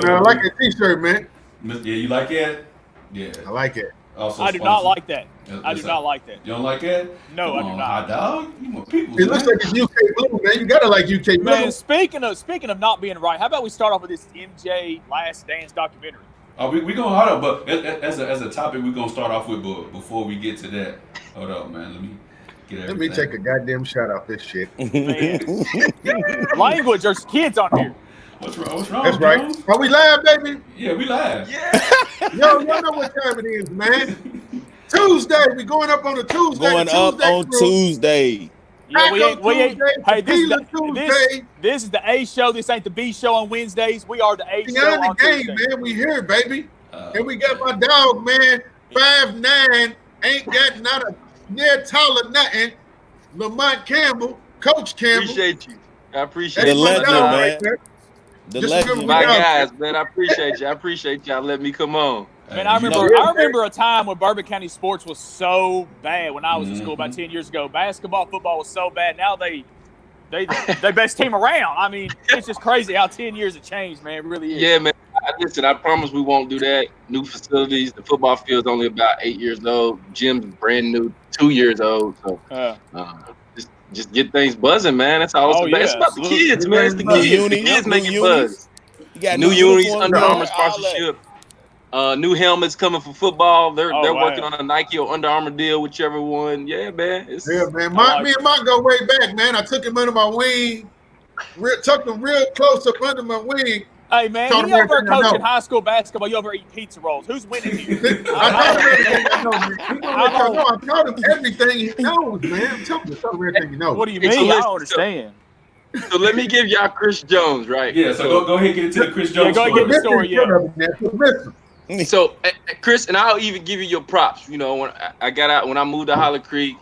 man. I like that T-shirt, man. Yeah, you like it? Yeah. I like it. Also I do not sponsored. like that. I do not like that. You don't like it? No, Come I do on, not. hot dog. You my people, It looks like it's UK blue, man. You gotta like UK blue. Man, speaking of not being right, how about we start off with this MJ Last Dance documentary? We gonna hold up, but as a topic, we're gonna start off with. But before we get to that, hold up, man. Let me get everything. Let me take a goddamn shot off this shit. Man. Language, there's kids on here. What's wrong? That's right. Jones? Are we live, baby? Yeah, we live. Yeah. Yo, y'all know what time it is, man. Tuesday. We going up on a Tuesday. Going up on Tuesday. Yeah, we ain't. Hey, Tuesday. This is the A show. This ain't the B show on Wednesdays. We are the A show Beyond on the game, Tuesday. man. We here, baby. And we got my dog, man. 5'9", ain't got not a near taller nothing. Lamont Campbell, Coach Campbell. Appreciate you. I appreciate The you. legend, man. The Just legend. remember My we out. guys, man. I appreciate you. I appreciate y'all letting me come on. Man, I remember a time when Bourbon County sports was so bad when I was in school about 10 years ago. Basketball, football was so bad. Now they best team around. I mean, it's just crazy how 10 years have changed, man. It really is. Yeah, man. Listen, I promise we won't do that. New facilities. The football field's only about 8 years old. Gym's brand new, 2 years old. So just get things buzzing, man. That's all it's about. It's about the kids, man. It's the kids. The kids make it buzz. You got New unis, uniforms, Under Armour all that. sponsorship. New helmets coming for football. They're wow. working on a Nike or Under Armour deal, whichever one. Yeah, man. Yeah, man. Me and Mike go way back, man. I took him under my wing, tucked him real close up under my wing. Hey, man, Told you him over everything I coaching know. high school basketball, you over eating pizza rolls. Who's winning here? I told him everything he knows, man. Tell him everything he knows. What do you Hey, mean? so I listen, don't understand. So let me give y'all Chris Jones, right? Yeah, so go ahead and get into the Chris Jones go ahead story. and get the story, yeah. So Chris, and I'll even give you your props. You know, when I got out, when I moved to Hollow Creek,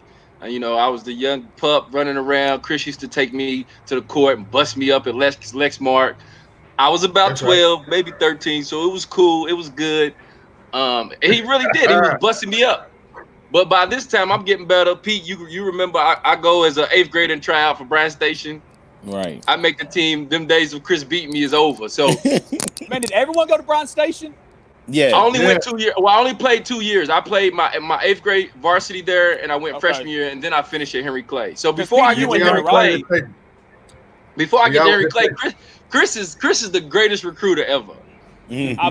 you know, I was the young pup running around. Chris used to take me to the court and bust me up at Lexmark. I was about That's 12, maybe 13, so it was cool. It was good. And he really did. He was busting me up. But by this time, I'm getting better. Pete, you remember I go as an 8th grader and try out for Bryan Station. Right. I make the team. Them days of Chris beating me is over. So Man, did everyone go to Bryan Station? Yeah. I only went 2 years. Well, I only played 2 years. I played my 8th grade varsity there, and I went freshman year, and then I finished at Henry Clay. So before I get to Henry Clay, Chris is the greatest recruiter ever. I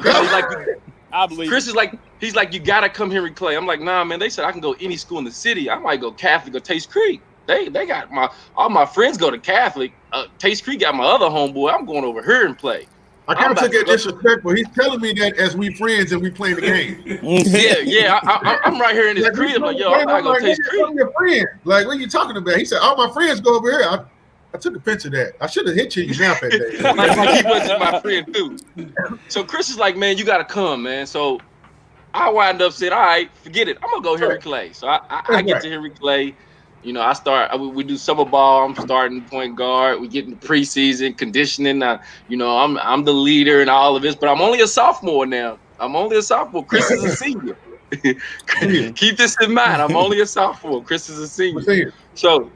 believe. Chris is like, he's like, you gotta come Henry Clay. I'm like, nah, man. They said I can go any school in the city. I might go Catholic or Taste Creek. They got all my friends go to Catholic. Taste Creek got my other homeboy. I'm going over here and play. I kind of took it disrespectful. He's telling me that as we friends and we playing the game. yeah. I'm right here in this crib. Like, yo, I'm not gonna Taste Creek. I'm your friend. Like, what are you talking about? He said, all my friends go over here. I took a picture of that. I should have hit you now that day. like he wasn't my friend too. So Chris is like, man, you gotta come, man. So I wind up saying, all right, forget it. I'm gonna go Henry Clay. So I get to Henry Clay. You know, we do summer ball. I'm starting point guard. We get in the preseason conditioning. I'm the leader and all of this, but I'm only a sophomore now. Chris is a senior. Keep this in mind. I'm only a sophomore. Chris is a senior. So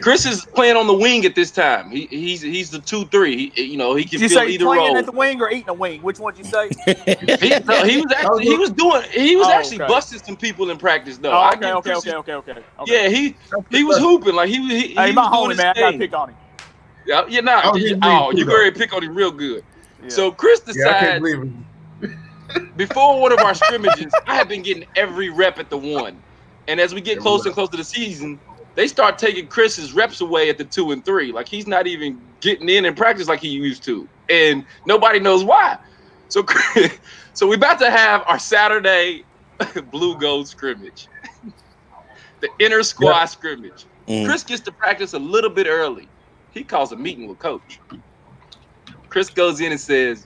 Chris is playing on the wing at this time. He's the 2-3. He can feel either role. Playing at the wing or eating a wing? Which one did you say? He was actually busting some people in practice though. Okay. Yeah, he was hooping like he my was homie, doing his man. I thing. gotta pick on him. You go ahead and pick on him real good. Yeah. So Chris decides before one of our scrimmages, I have been getting every rep at the one, and as we get closer and closer to the season, they start taking Chris's reps away at the 2 and 3. Like he's not even getting in practice like he used to, and nobody knows why. So we're about to have our Saturday blue gold scrimmage, the inter squad scrimmage. Chris gets to practice a little bit early. He calls a meeting with coach. Chris goes in and says,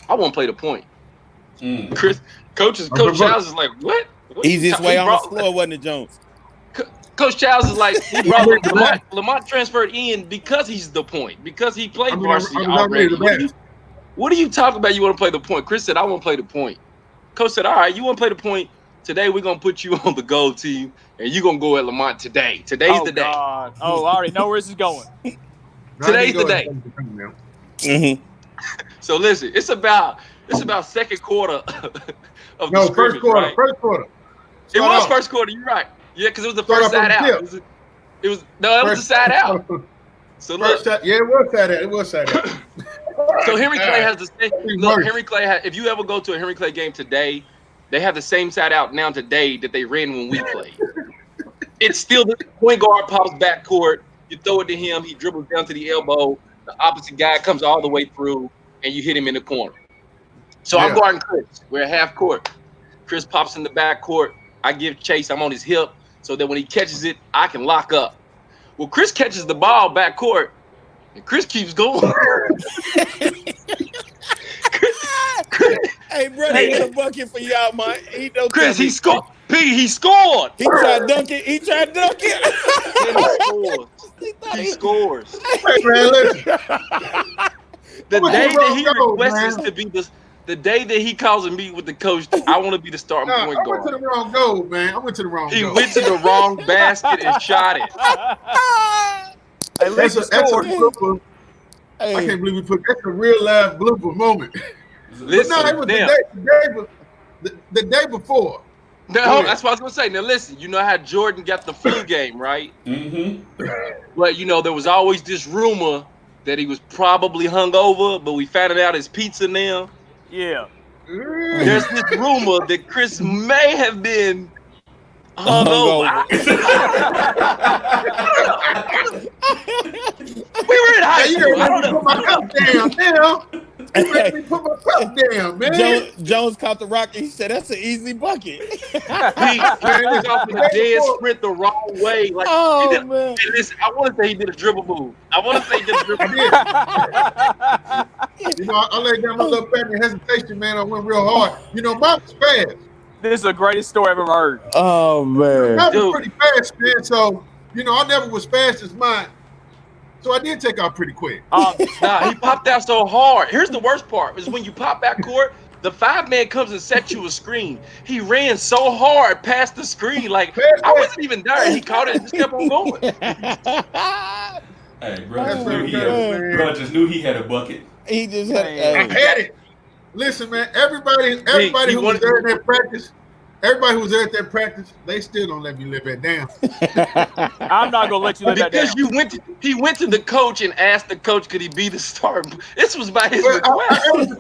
I want to play the point. Coach Childs is like, what? Easiest way on the floor, wasn't it, Jones? Coach Childs is like, he brought Lamont transferred in because he's the point, because he played varsity already. What are you talking about? You want to play the point? Chris said, I want to play the point. Coach said, all right, you want to play the point? Today we're going to put you on the gold team, and you're going to go at Lamont today. Today's the day. God. Oh, I already know where this is going. Today's the day. So listen, it's about second quarter of the scrimmage, first quarter. right? First quarter. It was first quarter. You're right. Yeah, because it was the first side out. It was the side out. So look, it was side out. It was side out. So Henry Clay has the same. Look, Henry Clay has. If you ever go to a Henry Clay game today, they have the same side out now today that they ran when we played. It's still the point guard pops backcourt. You throw it to him. He dribbles down to the elbow. The opposite guy comes all the way through, and you hit him in the corner. So I'm guarding Chris. We're at half court. Chris pops in the backcourt. I give chase. I'm on his hip so that when he catches it, I can lock up. Well, Chris catches the ball backcourt, and Chris keeps going. Hey, brother, he got a bucket for y'all, man. Chris, he scored. He scored. He tried to dunk it. He scores. Hey, man, listen. The day that he requests to be the day that he calls a meet with the coach, I want to be the starting point guard. I went to the wrong goal, man. He went to the wrong basket and shot it. That's a blooper. Hey. I can't believe we put that's a real live blooper moment. Listen, it was the day before. No, that's what I was gonna say. Now listen, you know how Jordan got the flu game, right? Mm-hmm. But there was always this rumor that he was probably hungover, but we found it out as pizza now. Yeah. There's this rumor that Chris may have been hungover. We were in high school. I don't know. Put my cup down, You made me put my cup down, man. Jones caught the rock and he said, "That's an easy bucket." He was off in a dead sprint the wrong way. Like, man. Listen, I want to say he did a dribble move. I laid down my little family hesitation, man. I went real hard. Mom's fast. This is the greatest story I've ever heard. Oh, man. Mom was pretty fast, man. So, I never was fast as mine. So I did take out pretty quick. He popped out so hard. Here's the worst part: is when you pop back court, the 5-man comes and sets you a screen. He ran so hard past the screen, like I wasn't even there. He caught it and just kept on going. Hey, bro, just knew he had a bucket. He just had. I had it. Listen, man. Everybody who was there in that practice. Everybody who was there at that practice, they still don't let me live that down. I'm not gonna let you live that down. Because he went to the coach and asked the coach, could he be the starter? This was by his request. That was the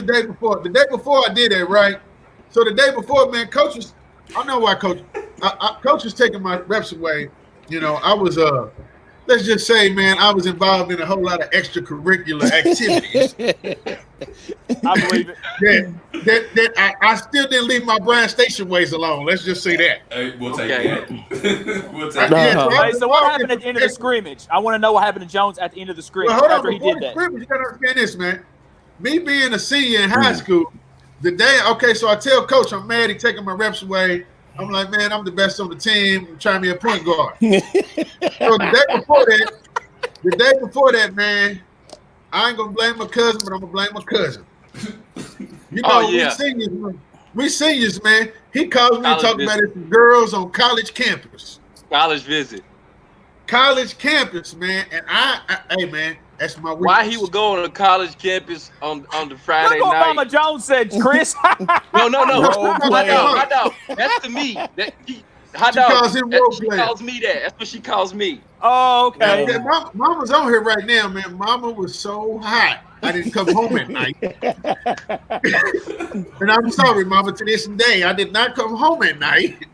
day before. The day before I did that, right? So the day before, man, coaches. I know why coach was taking my reps away. I was let's just say, man, I was involved in a whole lot of extracurricular activities. I believe it. That I still didn't leave my Bryan Station ways alone. Let's just say that. Hey, we'll take that. We'll take that. Hey, so what happened at the end of the scrimmage? I want to know what happened to Jones at the end of the scrimmage after he did that. You gotta understand this, man. Me being a senior in high school, so I tell coach I'm mad he taking my reps away. I'm like, man, I'm the best on the team. I'm trying to be a point guard. So the day before that, man, I ain't gonna blame my cousin, but I'm gonna blame my cousin. We seniors, man. He calls me talking about it to girls on college campus. College visit. College campus, man. And hey, man, that's my weakness. Why he would go on a college campus on the Friday Look what night? Mama Jones said, Chris. No. Hot dog. That's to me. Hot dog. She calls me that. That's what she calls me. Oh, okay. Mama's on here right now, man. Mama was so hot. I didn't come home at night. And I'm sorry, Mama, to this day, I did not come home at night.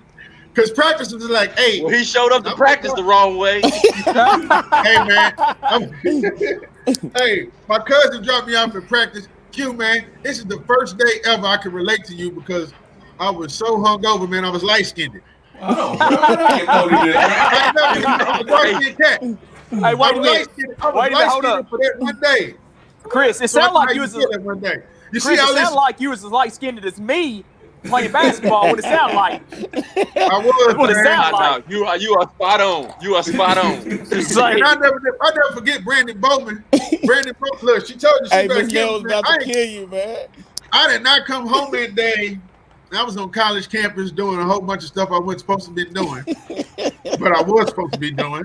Because practice was like, hey. Well, he showed up to practice the wrong way. Hey, man. Hey, my cousin dropped me off at practice. Q, man, this is the first day ever I can relate to you because I was so hungover, man. I was light-skinned. Oh, Hey, wait a minute. Hold up. For that one day. Chris, it sounded like you was one day. It sounded like you was as light-skinned as me playing basketball. What it sound like? I was. What it sound like? You are spot on. You are spot on. And I never forget Brandon Bowman. Look, she told you she was about to kill you, man. I did not come home that day. I was on college campus doing a whole bunch of stuff I wasn't supposed to be doing, but I was supposed to be doing.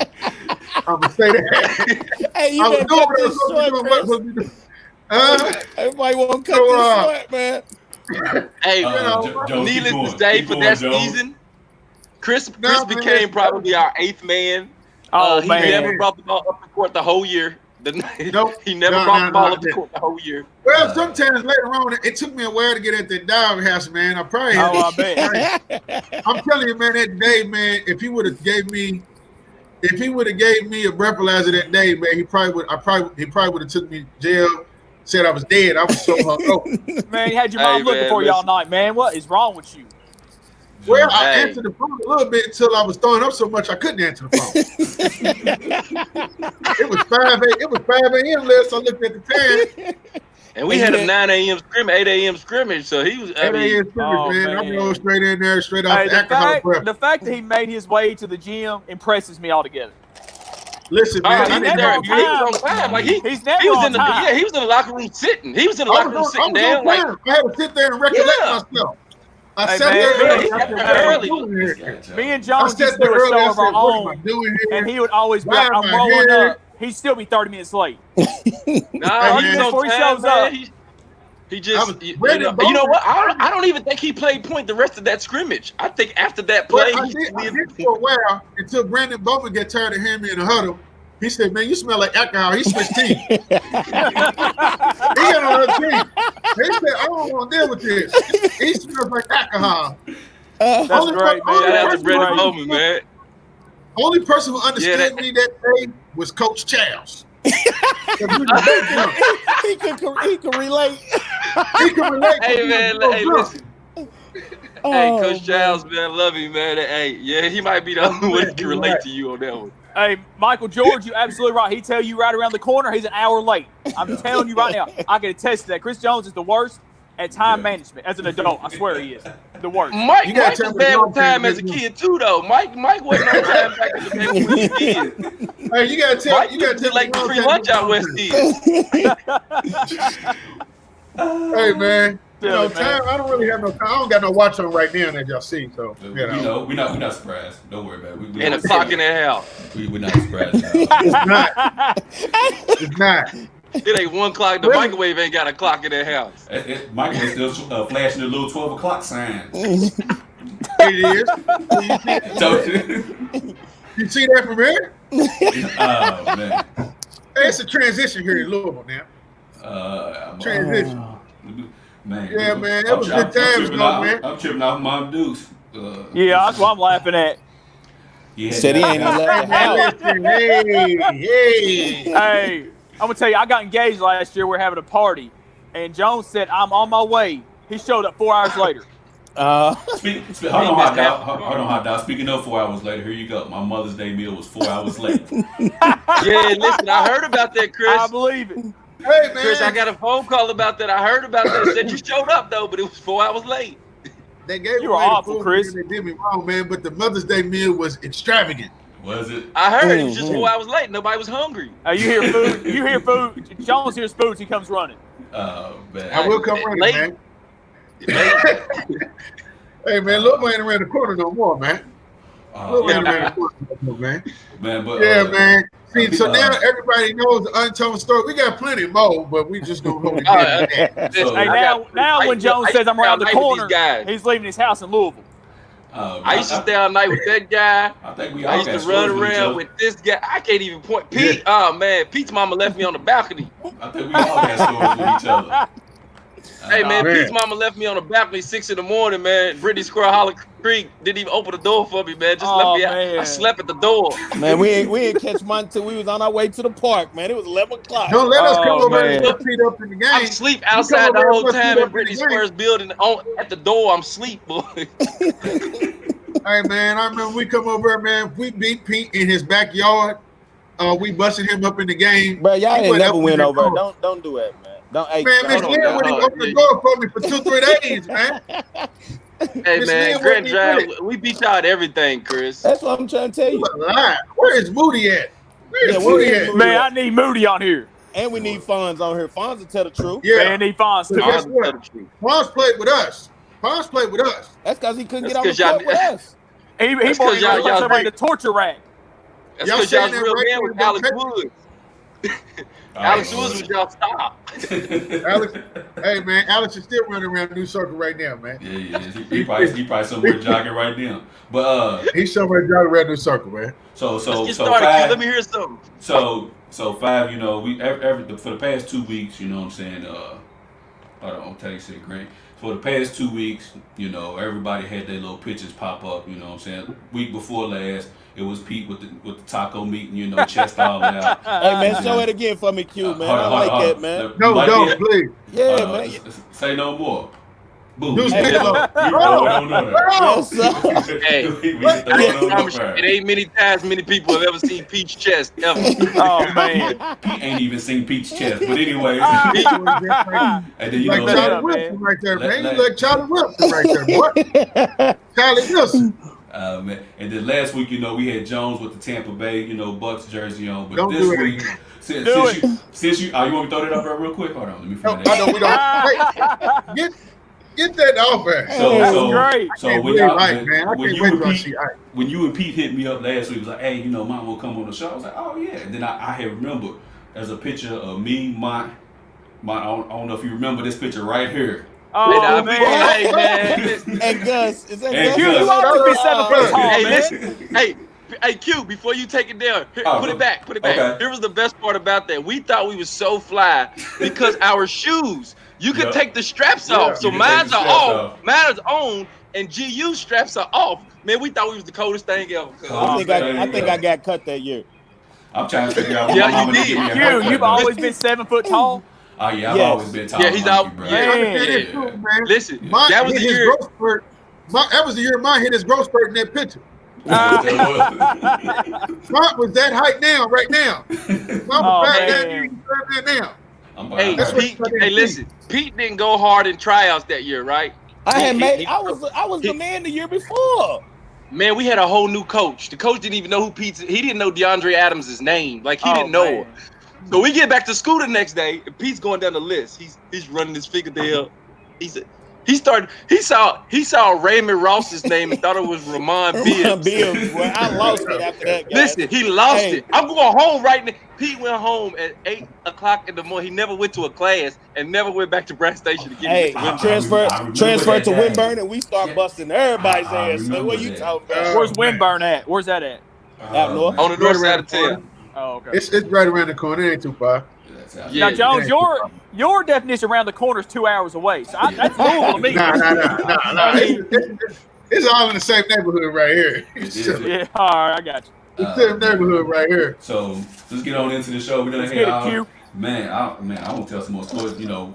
I'm gonna say that. Hey, you I was doing what I was supposed to be doing. Everybody want to cut this short, man. Hey, needless to say, for that season, Chris became probably our 8th man. He never brought the ball up the court the whole year. He never brought the ball up the court the whole year. Well, sometimes later on, it took me a while to get at the doghouse, man. I probably I bet. I'm telling you, man, that day, man, if he would have gave me a breathalyzer that day, man, he probably would have took me to jail, said I was dead. I was so hungover. Man, you had your mom looking for you all night, man. What is wrong with you? Well, I answered the phone a little bit until I was throwing up so much I couldn't answer the phone. It was 5 a.m. last I looked at the time. And we had a 9 a.m. scrimmage, 8 a.m. scrimmage, so he was. 8 a.m. scrimmage, man. I rolled straight in there, straight off the alcohol prep. The fact that he made his way to the gym impresses me altogether. Listen, man, he was on time. Like he was in the locker room sitting. He was in the locker room sitting down. Like, I had to sit there and recollect myself. I sat there early. Me and Jones used to do a show of our own, and he would always be like, I'm rolling up. He'd still be 30 minutes late. Nah, before he shows up. He just, you know what? I don't even think he played point the rest of that scrimmage. I think after that play, I did for a while until Brandon Bowman got tired of hearing me in the huddle. He said, "Man, you smell like alcohol." He switched teams. He got on another team. He said, "I don't want to deal with this. He smells like alcohol." That's great, man. Shout out to Brandon Bowman, man. Only person who understood me that day was Coach Charles. He can relate. He can relate. Hey, man, listen. Hey, Coach Giles, man, I love you, man. Hey, yeah, he might be the only one who can relate to you on that one. Hey, Michael George, you're absolutely right. He tell you right around the corner, he's an hour late. I'm telling you right now, I can attest to that. Chris Jones is the worst at time management as an adult. I swear he is the worst. Mike was bad with time as a kid too, though. Mike wasn't on time back in the day when he was a kid. Hey, you gotta tell like the free lunch out west is. Hey, man. You know, time. I don't really have no time. I don't got no watch on right now, as y'all see. So we're not surprised. Don't worry about it. And a clock in the house. We're not surprised. It's not. It ain't 1 o'clock. The microwave ain't got a clock in that house. Microwave still flashing the little 12 o'clock sign. It is. You see that from here? Oh man. Hey, it's a transition here in Louisville now. Transition. Man, yeah, man, that was good times, man. I'm tripping off Mom Deuce. Yeah, that's what I'm laughing at. Said he ain't left the house. Hey, I'm gonna tell you, I got engaged last year. We're having a party, and Jones said, "I'm on my way." He showed up 4 hours later. Hold on, hot dog. Speaking of 4 hours later, here you go. My Mother's Day meal was 4 hours late. Yeah, listen, I heard about that, Chris. I believe it. Hey, man. Chris, I got a phone call about that. I heard about that. It said you showed up, though, but it was 4 hours late. They gave you were awful, Chris. They did me wrong, man, but the Mother's Day meal was extravagant. Was it? I heard it was just 4 hours late. Nobody was hungry. You hear food. You hear food. Jones hears food. He comes running. Oh, man. I will come running, man. Hey, man, Lil ain't around the corner no more, man. Lil ain't around the corner no more, man. Man, but man. See, so now everybody knows the untold story. We got plenty more, but we just gonna hold it down. Hey, now when Jones says I'm around the corner, he's leaving his house in Louisville. I used to stay all night with that guy. I used to run around with this guy. I can't even point. Pete, oh man, Pete's mama left me on the balcony. I think we all got stories with each other. Hey man, Pete's mama left me on the balcony 6 in the morning, man. Brittany Square Hollow Creek didn't even open the door for me, man. Just left me out. I slept at the door. Man, we ain't catch mine until we was on our way to the park, man. It was 11 o'clock. Don't let us come over and get Pete up in the game. I'm asleep outside the whole time in Brittany Square's building. At the door, I'm asleep, boy. Hey man, I remember we come over, man. We beat Pete in his backyard. We busted him up in the game. Bro, y'all ain't never went over. Don't do it, man. Don't. Hey, man, Miss Lynn wouldn't open the door for me for 2-3 days, man. Hey man, Grant Drive, we beat y'all at everything, Chris. That's what I'm trying to tell you. Where is Moody at? Where's Moody at? Man, I need Moody on here. And we need Fonz on here. Fonz will tell the truth. Yeah, man, need Fonz too. Fonz played with us. Fonz played with us. That's because he couldn't get on the court with us. He brought somebody to torture rack. That's because y'all's real man with Alex Woods. Alex, who was y'all stop? Alex, hey man, Alex is still running around the new circle right now, man. Yeah. He probably somewhere jogging right now. But he's somewhere jogging around the new circle, man. So let's get started. Five, let me hear something. So Five, you know, we for the past 2 weeks, you know what I'm saying, hold on, tell you shit, Grant. For the past 2 weeks, you know, everybody had their little pictures pop up, you know what I'm saying? Week before last, it was Pete with the taco meat and, you know, chest all out. Hey man, show it again for me, Q, man. I like that, man. No, don't, please. Yeah, man. Say no more. Boo. Hey, Hey, it ain't many times many people have ever seen Pete's chest ever. Oh man, Pete ain't even seen Pete's chest. But anyway, and then you like Charlie Wilson right there, man. You like Charlie Wilson right there, boy. Charlie Wilson. Man. And then last week, you know, we had Jones with the Tampa Bay, you know, Bucks jersey on. But don't this do week, since you, you want me to throw that up there real quick? Hold on, let me find that. No, we don't. Get that off there. So great. So when you and Pete hit me up last week, it was like, hey, you know, Mont will come on the show. I was like, oh yeah. And then I had remembered there's a picture of me, Mont. I don't know if you remember this picture right here. Oh man. Hey man. And Gus, is that Gus? You ought to be 7 foot tall, Hey, man. listen. Hey, Q, before you take it down, put it back. Okay. Here was the best part about that. We thought we was so fly because our shoes, you could take the straps off. So mine's are off. Mine is on, and GU straps are off. Man, we thought we was the coldest thing ever. I think I got cut that year. I'm trying to figure out. Yeah, you did. You've always been 7 foot tall. Oh yeah, I've always been tall. Yeah, he's out. Bro. Man. Listen, that was the year. That was the year mine hit his growth spurt in that picture. Mont was that height now, right now. Mont was back there now. Hey, listen. Pete didn't go hard in tryouts that year, right? I was the man the year before. Man, we had a whole new coach. The coach didn't even know who Pete's. He didn't know DeAndre Adams' name. Like he didn't know. So we get back to school the next day, and Pete's going down the list. He's running his fingernail. He saw Raymond Ross's name and thought it was Ramon Bibbs. Well, I lost it after that, guys. Listen, he lost it. I'm going home right now. Pete went home at 8 o'clock in the morning. He never went to a class and never went back to Brand Station again. Hey, transfer to Winburn and we start busting everybody's ass. So what you talking about? Where's Winburn at? Where's that at? Out north. On the north side of town. Oh, okay. It's right around the corner. It ain't too far. Now, Jones, your definition around the corner is 2 hours away. So that's cool to me. Nah. It's all in the same neighborhood right here. Yeah, all right, I got you. It's the same neighborhood right here. So let's get on into the show. Let's get it, Q. Man, I want to tell some more stories. You know,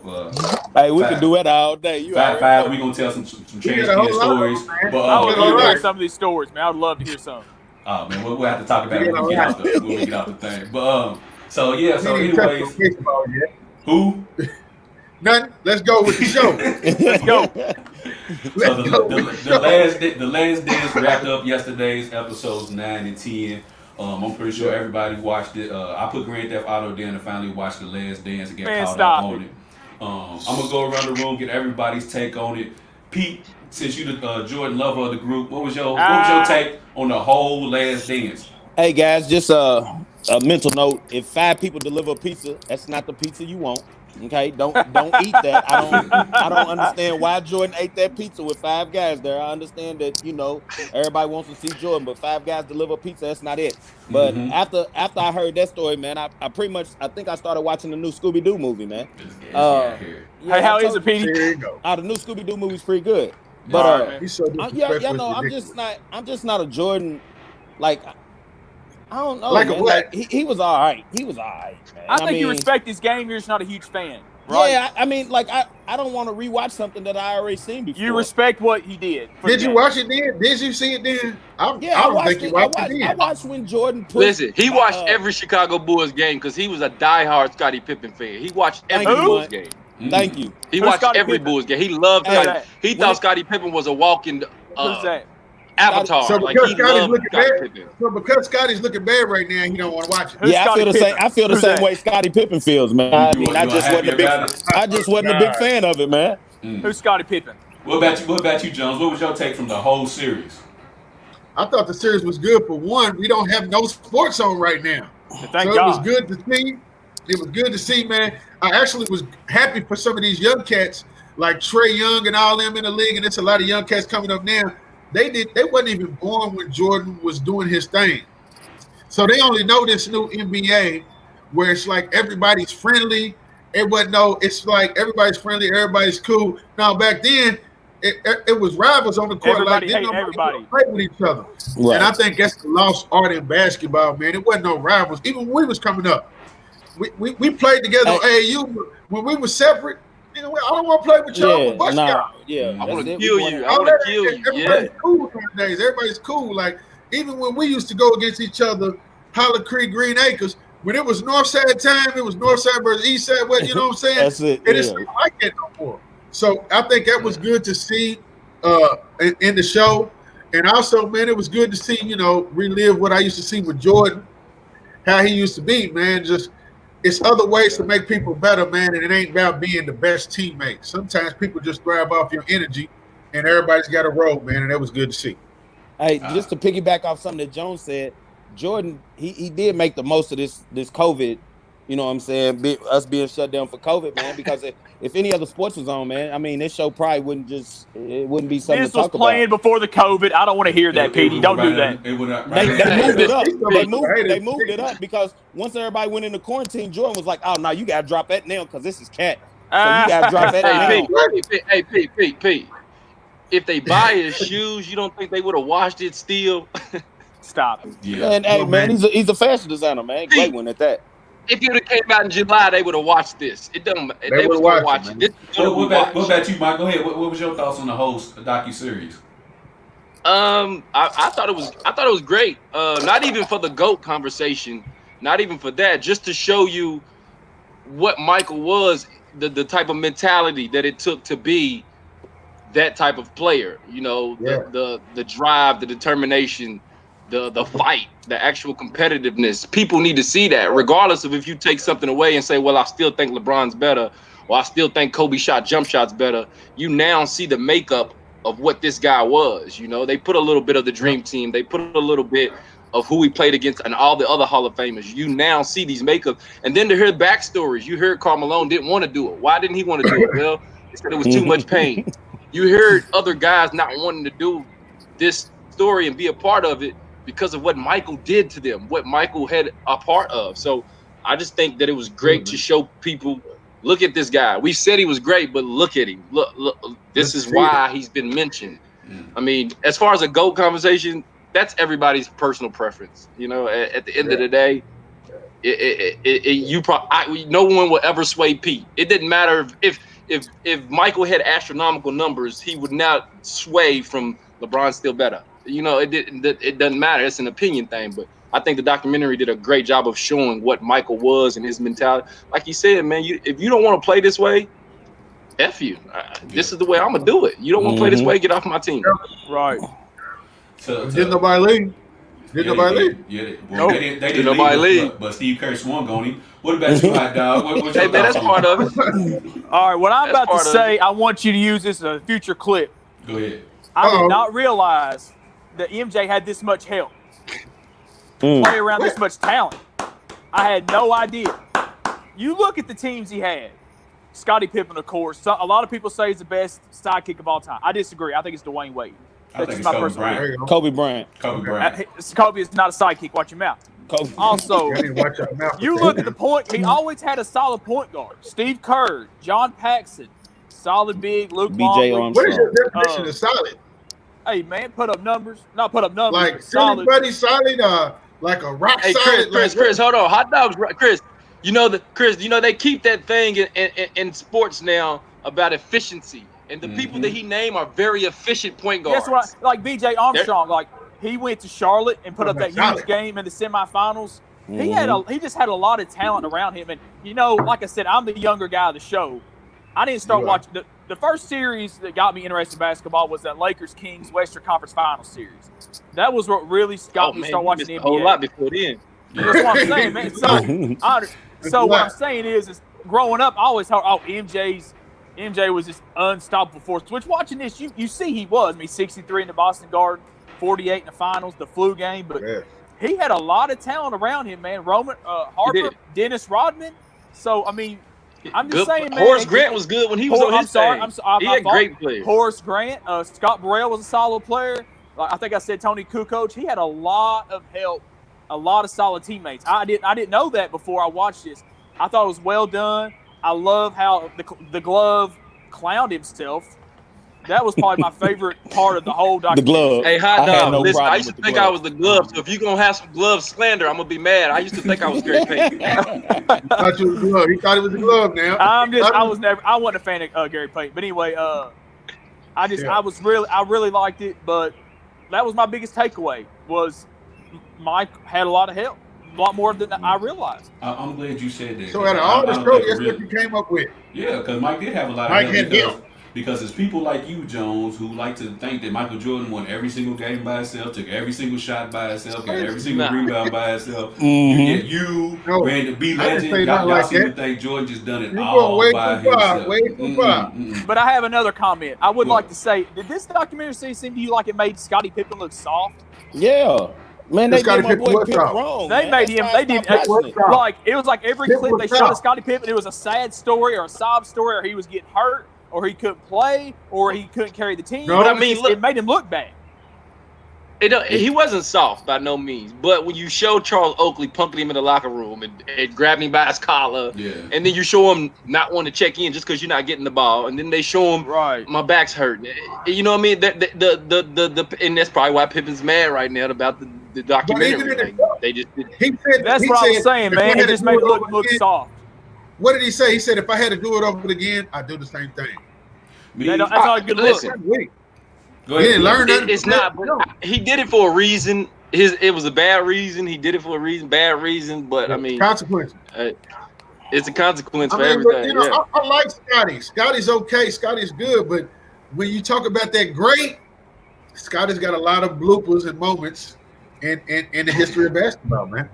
hey, we can do it all day. Five. We gonna tell some transgender stories. But I would love to hear some of these stories, man. I would love to hear some. Oh man, we'll have to talk about it when we get out the thing. But So anyways, who? Nothing. Let's go with the show. Let's go. The last dance wrapped up yesterday's episodes 9 and 10. I'm pretty sure everybody watched it. I put Grand Theft Auto there and finally watched The Last Dance and got caught up on it. I'm gonna go around the room, get everybody's take on it. Pete, since you the Jordan lover of the group, what was your take on the whole Last Dance? Hey guys, just a mental note: if 5 people deliver a pizza, that's not the pizza you want. Okay, don't eat that. I don't understand why Jordan ate that pizza with 5 guys there. I understand that everybody wants to see Jordan, but 5 guys deliver pizza, that's not it. But after I heard that story, man, I think I started watching the new Scooby-Doo movie, man. Hey, how is it, Petey? There you go. The new Scooby-Doo movie's pretty good. But I'm just not a Jordan like. I don't know. Like man. a black. Like, he was all right. He was all right, man. I think you respect his game. You're just not a huge fan, right? Yeah, I mean, like I don't want to rewatch something that I already seen before. You respect what he did. Did you watch it then? Did you see it then? I don't think you watched it then. I watched when Jordan put. Listen, he watched every Chicago Bulls game because he was a diehard Scottie Pippen fan. He watched every Bulls game. Thank you. He watched every Bulls game. He loved Scottie. He thought Scottie Pippen was a walking avatar. So because Scotty's looking bad right now, he don't want to watch it. Yeah, I feel the same way Scottie Pippen feels, man. I just wasn't a big fan of it, man. Who's Scottie Pippen? What about you, Jones? What was your take from the whole series? I thought the series was good. For one, we don't have no sports on right now. Thank God. It was good to see. It was good to see, man. I actually was happy for some of these young cats like Trey Young and all them in the league, and it's a lot of young cats coming up now. They wasn't even born when Jordan was doing his thing. So they only know this new NBA where it's like everybody's friendly. It's like everybody's friendly, everybody's cool. Now back then, it was rivals on the court. Everybody hate everybody. Play with each other. Right. And I think that's the lost art in basketball, man. It wasn't no rivals. Even when we was coming up, we played together on AAU. When we were separate, I don't want to play with y'all. I want to kill you. Everybody's cool nowadays. Everybody's cool. Like, even when we used to go against each other, Hollow Creek, Green Acres, when it was Northside time, it was Northside versus Eastside. You know what I'm saying? That's it. It isn't like that no more. So I think that was good to see in the show. And also, man, it was good to see, relive what I used to see with Jordan, how he used to be, man. Just it's other ways to make people better, man, and it ain't about being the best teammate. Sometimes people just thrive off your energy, and everybody's got a role, man, and that was good to see. Hey, just to piggyback off something that Jones said, Jordan, he did make the most of this COVID, you know what I'm saying, us being shut down for COVID, man, because if any other sports was on, man, I mean, this show probably wouldn't be something to talk about. This was playing before the COVID. I don't want to hear that, Petey. Don't do that. They moved it up. They moved it up because once everybody went into quarantine, Jordan was like, oh, no, you got to drop that now because this is cat. So you got to drop that now. Hey, Pete. If they buy his shoes, you don't think they would have washed it still? Stop. Yeah. And hey, man, he's a fashion designer, man. Great one at that. If it would have came out in July, they would have watched this. They would have watched it. What about you, Mike? Go ahead. What was your thoughts on the whole docu-series? I thought it was great. Not even for the GOAT conversation, not even for that. Just to show you what Michael was, the type of mentality that it took to be that type of player. The drive, the determination, the fight, the actual competitiveness. People need to see that, regardless of if you take something away and say, well, I still think LeBron's better, or I still think Kobe shot jump shots better. You now see the makeup of what this guy was. They put a little bit of the dream team. They put a little bit of who he played against and all the other Hall of Famers. You now see these makeups. And then to hear backstories, you heard Karl Malone didn't want to do it. Why didn't he want to do it? Well, he said it was too much pain. You heard other guys not wanting to do this story and be a part of it because of what Michael did to them, what Michael had a part of. So I just think that it was great to show people, look at this guy. We said he was great, but look at him. Look, this is why he's been mentioned. I mean, as far as a GOAT conversation, that's everybody's personal preference. At the end of the day, no one will ever sway Pete. It didn't matter if Michael had astronomical numbers, he would not sway from LeBron's still better. It doesn't matter. It's an opinion thing. But I think the documentary did a great job of showing what Michael was and his mentality. Like he said, man, if you don't want to play this way, F you. This is the way I'm going to do it. You don't want to play this way, get off my team. Right. Didn't nobody leave? They didn't nobody leave. But Steve Kerr swung on him. What about you, Hot Dog? What's your that's part of it. All right, what I'm about to say, I want you to use this as a future clip. Go ahead. I did not realize that MJ had this much help. Play around this much talent. I had no idea. You look at the teams he had. Scottie Pippen, of course. A lot of people say he's the best sidekick of all time. I disagree. I think it's Dwayne Wade. That's just my personal opinion. Kobe Bryant. Kobe is not a sidekick. Watch your mouth. Kobe. Also, you look at the point. He always had a solid point guard. Steve Kerr, John Paxson, solid big. Luke BJ Longley. What is your definition of solid? Hey man, put up numbers. Not put up numbers. Like solid. everybody solid. Like a rock solid. Chris, hold on. Hot Dogs, Chris. They keep that thing in sports now about efficiency. And the people that he named are very efficient point guards. That's what like B.J. Armstrong. Like he went to Charlotte and put up that huge game in the semifinals. He just had a lot of talent around him. And like I said, I'm the younger guy of the show. I didn't start watching the first series that got me interested in basketball was that Lakers Kings Western Conference Finals series. That was what really got me to start watching the NBA. A whole lot before then. That's what I'm saying, man. So what I'm saying is growing up, I always thought, MJ was just unstoppable force. Which watching this, you see he was. 63 in the Boston Garden, 48 in the finals, the flu game. But he had a lot of talent around him, man. Roman Harper, Dennis Rodman. So I mean, I'm just saying, man. Horace Grant was good when he was on his team. He had great players. Horace Grant, Scott Burrell was a solid player. I think I said Tony Kukoc. He had a lot of help, a lot of solid teammates. I didn't know that before I watched this. I thought it was well done. I love how the glove clowned himself. That was probably my favorite part of the whole documentary. The glove. Hey, hot dog. Listen, I used to think I was the glove. So if you're gonna have some glove slander, I'm gonna be mad. I used to think I was Gary Payton. Thought you was the glove. He thought it was the glove. Now I wasn't a fan of Gary Payton, but anyway, I really liked it. But that was my biggest takeaway was Mike had a lot of help, a lot more than I realized. I'm glad you said that. So out of all the stories, that's what you came up with. Yeah, because Mike did have a lot of help. Because it's people like you, Jones, who like to think that Michael Jordan won every single game by himself, took every single shot by himself, got every single rebound by himself. Mm-hmm. You ran the B legend. Y'all seem to think Jordan just done it all by himself. Way too far. But I have another comment. I would like to say, did this documentary seem to you like it made Scottie Pippen look soft? Yeah. Man, they did my boy Pippen wrong. They made him. They did like it was like every clip they showed of Scottie Pippen, it was a sad story or a sob story, or he was getting hurt, or he couldn't play, or he couldn't carry the team. No, but I mean, it made him look bad. He wasn't soft by no means, but when you show Charles Oakley punking him in the locker room and grabbing him by his collar, and then you show him not wanting to check in just because you're not getting the ball, and then they show him my back's hurting. You know what I mean? And that's probably why Pippen's mad right now about the documentary. They just that's what I was saying, man. It just made it look soft. What did he say? He said, if I had to do it over again, I'd do the same thing. That's all a good look. He didn't learn that. It's not, but he did it for a reason. It was a bad reason. He did it for a reason, bad reason. But I mean, consequences. It's a consequence for everything. But, I like Scotty. Scotty's okay. Scotty's good. But when you talk about that great, Scotty's got a lot of bloopers and moments in the history of basketball, man.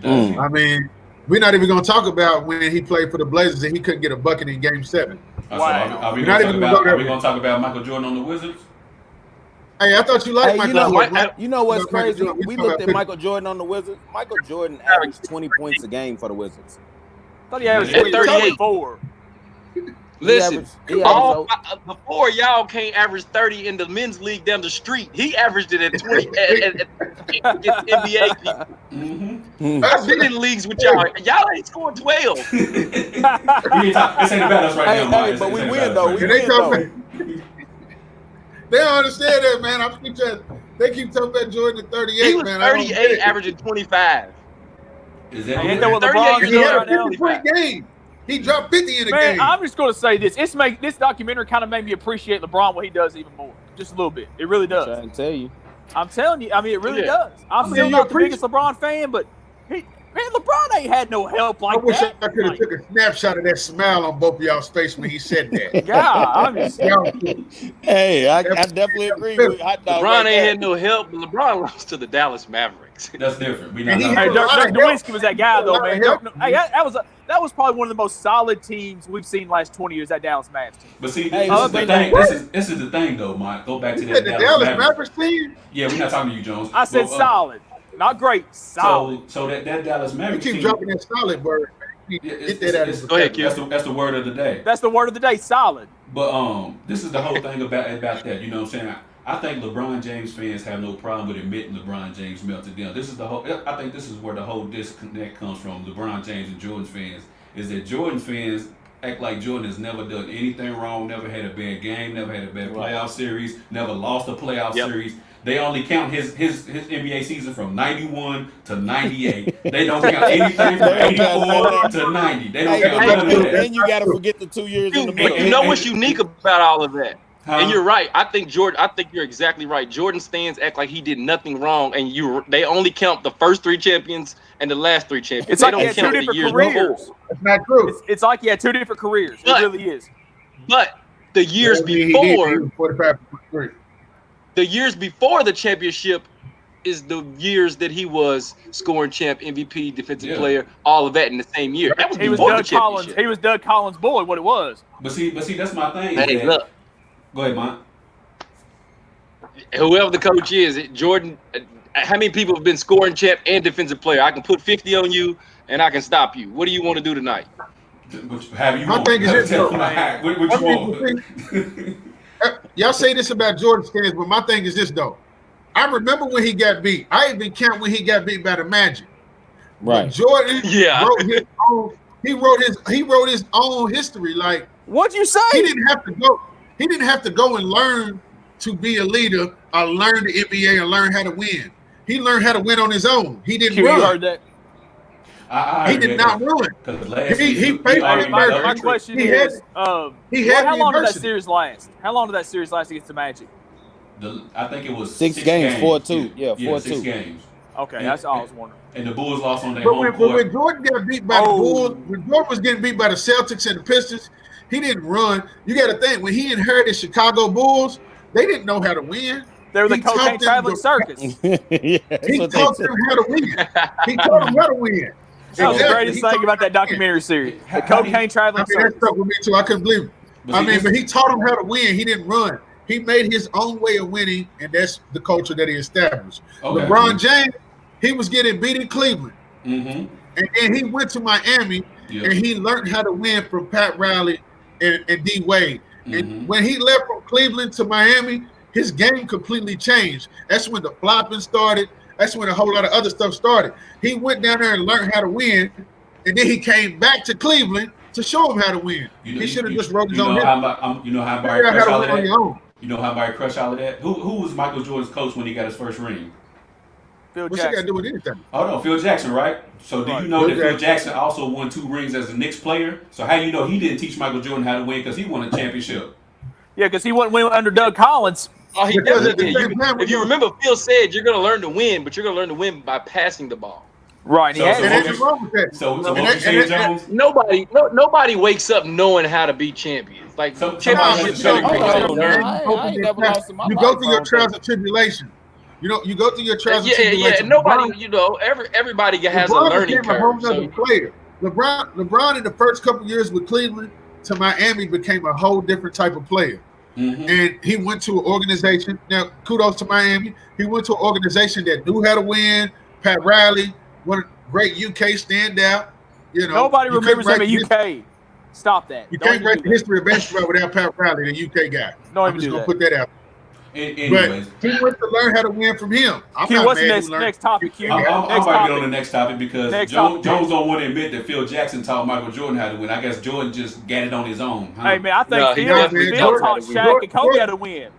I mean, we're not even going to talk about when he played for the Blazers and he couldn't get a bucket in Game 7. Wow. Are we going to talk about Michael Jordan on the Wizards? Hey, I thought you liked Michael Jordan. You know what's crazy? We looked at Michael Jordan on the Wizards. Michael Jordan averaged 20 points a game for the Wizards. I thought he averaged 34. Listen, before y'all can't average 30 in the men's league down the street, he averaged it at 20 against NBA people. I've been in leagues with y'all. Y'all ain't scoring 12. This ain't about us right now, but we win though. They don't understand that, man. They keep talking about Jordan at 38, he was man. 38, averaging 25. Is that ain't that what LeBron is doing right now? 50-point game. He dropped 50 in a game. Man, I'm just going to say this. This documentary kind of made me appreciate LeBron, what he does even more. Just a little bit. It really does. I can tell you. I'm telling you. I mean, it really does. I'm still not the biggest LeBron fan, but LeBron ain't had no help like that. I wish I could have took a snapshot of that smile on both of y'all's face when he said that. God, hey, I definitely agree with Hot Dog. LeBron ain't had no help, but LeBron lost to the Dallas Mavericks. That's different. Dirk Nowitzki was that guy, though, man. That was probably one of the most solid teams we've seen the last 20 years, that Dallas Mavericks team. But see, this is the thing, though, Mike. Go back to that Dallas Mavericks team? Yeah, we're not talking to you, Jones. I said solid. Not great, solid. So that Dallas Mavericks team. You keep dropping that solid word. Get that out of Go ahead, Q. That's the word of the day. That's the word of the day, solid. But this is the whole thing about that. You know what I'm saying? I think LeBron James fans have no problem with admitting LeBron James melted down. I think this is where the whole disconnect comes from. LeBron James and Jordan fans is that Jordan fans act like Jordan has never done anything wrong, never had a bad game, never had a bad playoff series, never lost a playoff series. They only count his NBA season from 91 to 98. They don't count anything from 84 to 90. They don't count none of that. And you got to forget the 2 years in the middle. You know what's unique about all of that? And you're right. I think you're exactly right. Jordan stands act like he did nothing wrong, and they only count the first 3 champions and the last 3 champions. It's like he had 2 different careers. That's not true. It's like he had 2 different careers. It really is. But the years before, he 45-3. The years before the championship is the years that he was scoring champ, MVP, defensive player, all of that in the same year. That was before the championship. He was Doug Collins' boy, what it was. But see, that's my thing. Hey, look. Go ahead, Mike. Whoever the coach is, Jordan how many people have been scoring champ and defensive player? I can put 50 on you, and I can stop you. What do you want to do tonight? My thing is this, though. What you want? Y'all say this about Jordan stands, but my thing is this, though. I remember when he got beat. I even count when he got beat by the Magic. Right. But Jordan wrote his own history. Like, what'd you say? He didn't have to go and learn to be a leader or learn the NBA or learn how to win. He learned how to win on his own. He didn't run. You heard that? He did not run. He paid for it. My question is, how long did that series last? How long did that series last against the Magic? I think it was 6 games, 4-2. Yeah, 4-2. 6 games. Okay, that's all I was wondering. And the Bulls lost on their home court. But when Jordan got beat by the Bulls, when Jordan was getting beat by the Celtics and the Pistons, he didn't run. You got to think, when he inherited Chicago Bulls, they didn't know how to win. They were the cocaine traveling circus. He taught them how to win. He taught them how to win. That was the greatest thing about that documentary series. The cocaine traveling circus. That stuck with me too. I couldn't believe it. But he taught them how to win. He didn't run. He made his own way of winning, and that's the culture that he established. Okay. LeBron James, he was getting beat in Cleveland. And then he went to Miami, and he learned how to win from Pat Riley and D. Wade. And when he left from Cleveland to Miami, his game completely changed. That's when the flopping started. That's when a whole lot of other stuff started. He went down there and learned how to win, and then he came back to Cleveland to show him how to win. He should have just wrote his own. You know how Barry crushed all of that? You know how Barry crushed all of that? Who was Michael Jordan's coach when he got his first ring? Phil What's Jackson. He got to do with anything? Oh no, Phil Jackson, right? So do you know that Phil Jackson also won 2 rings as a Knicks player? So how do you know he didn't teach Michael Jordan how to win because he won a championship? Yeah, because he wouldn't win under Doug Collins. Oh, he definitely did. If you remember, Phil said you're going to learn to win, but you're going to learn to win by passing the ball. Right. So what you saying, Jones? Nobody wakes up knowing how to be champions. Like championships. You go through your trials and tribulations. You go through your trials and tribulations. Yeah. Nobody, everybody has a learning curve. Player. LeBron in the first couple of years with Cleveland to Miami became a whole different type of player. And he went to an organization. Now, kudos to Miami. He went to an organization that knew how to win. Pat Riley, one great UK standout. Nobody remembers him at UK. Stop that. You can't write the history of basketball without Pat Riley, the UK guy. I'm just gonna put that out. Anyways, but he went to learn how to win from him. What's the next topic? I'm about to get on the next topic because Jones don't want to admit that Phil Jackson taught Michael Jordan how to win. I guess Jordan just got it on his own. Huh? Hey man, I think Phil taught Shaq and Kobe how to win.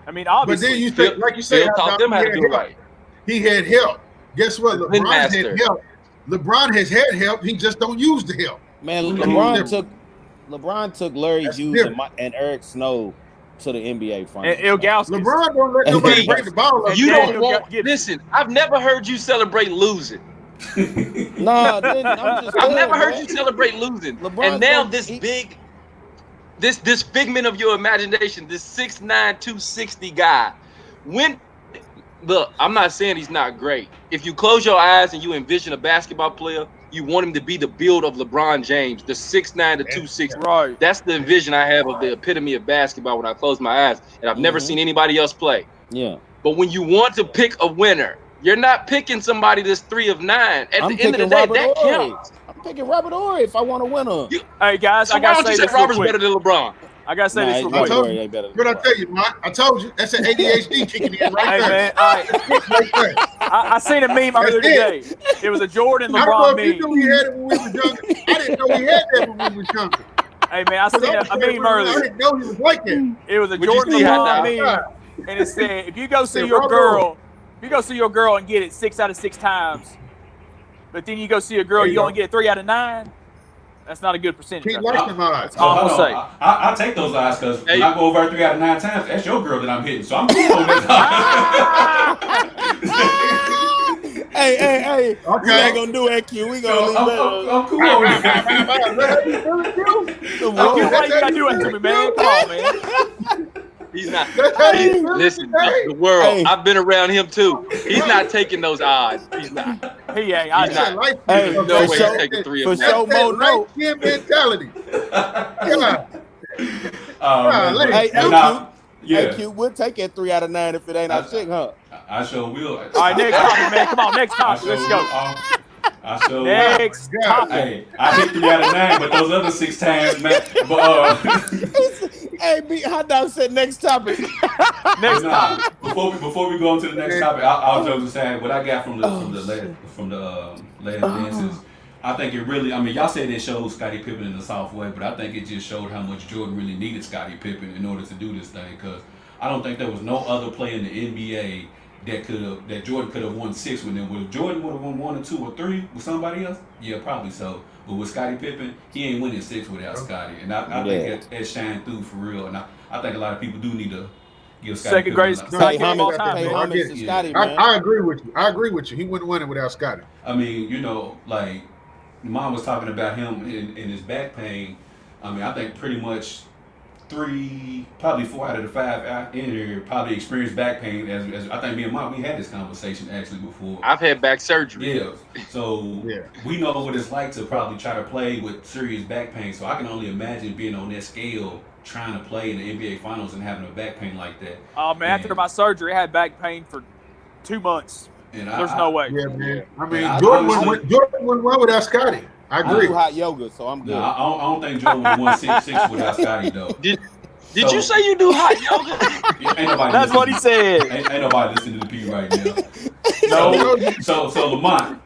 I mean, obviously. But then you think, like you said, Phil taught them how to do it right. He had help. Guess what? LeBron had help. LeBron has had help. He just don't use the help. Man, LeBron took Larry Hughes and Eric Snow to the NBA finals. And Ilgauskas. LeBron don't let nobody break the ball up. You don't want. Listen, I've never heard you celebrate losing. I've never heard you celebrate losing. And now this figment of your imagination, this 6'9", 260 guy. Look, I'm not saying he's not great. If you close your eyes and you envision a basketball player, you want him to be the build of LeBron James, the 6'9" to 260. Right. That's the vision I have of the epitome of basketball when I close my eyes. And I've never seen anybody else play. Yeah. But when you want to pick a winner, you're not picking somebody that's 3 of 9. At the end of the day, that counts. I'm picking Robert Horry if I want to win him. Hey guys, so I gotta say this Robert's better than LeBron. I gotta say this real quick. What I tell you, man? I told you. That's an ADHD kicking in right there. Hey man, I seen a meme earlier today. It was a Jordan LeBron meme. You knew we had it when we were younger. I didn't know we had that when we were younger. Hey man, I seen a meme earlier. I didn't know he was like that. It was a Jordan LeBron meme, and it said, if you go see your girl and get it 6 out of 6 times, but then you go see a girl, you only get it 3 out of 9. That's not a good percentage. Keep watching my eyes. I'm gonna say. I'll take those eyes because when I go over 3 out of 9 times, that's your girl that I'm hitting. So I'm cool on this. Hey. Okay. We ain't gonna do that, Q. We gonna I'm cool on this. Why you gotta do it to me, man? Come on, man. He's not. Listen, the world. I've been around him too. He's not taking those odds. He's not. He ain't. He's not. Hey, no way he's taking 3 of 9. For show more note. Mentality. Yeah. Hey, Q, we'll take it 3 out of 9 if it ain't our shit, huh? I sure will. All right, next topic, man. Come on, next topic. Let's go. I sure next topic. Hey, I hit 3 out of 9, but those other 6 times, man. But hey, Hot Dog said next topic. Next topic. Before we go on to the next topic, I'll just say what I got from the last dances. I think it really, I mean, y'all said it showed Scottie Pippen in the soft way, but I think it just showed how much Jordan really needed Scottie Pippen in order to do this thing. Because I don't think there was no other player in the NBA that Jordan could have won 6 with them. Would Jordan would have won 1 or 2 or 3 with somebody else? Yeah, probably so. But with Scottie Pippen, he ain't winning 6 without Scottie, and I think that shined through for real. And I think a lot of people do need to give Scottie second greatest of all time. To Scottie, man. I agree with you. He wouldn't win it without Scottie. I mean, you know, like Mom was talking about him in his back pain. I mean, I think pretty much 3, probably 4 out of the 5 out in here probably experienced back pain. As I think me and Mom, we had this conversation actually before. I've had back surgery. Yeah, so we know what it's like to probably try to play with serious back pain. So I can only imagine being on that scale, trying to play in the NBA Finals and having a back pain like that. Oh man, after my surgery, I had back pain for 2 months. And there's no way. Yeah, man. I mean, Jordan wouldn't win without Scottie. I agree. I do hot yoga, so I'm good. No, I don't think Jordan would have won 6 without Scottie, though. Did you say you do hot yoga? Ain't nobody That's what he said. Ain't nobody listening to the P right now. So Lamont.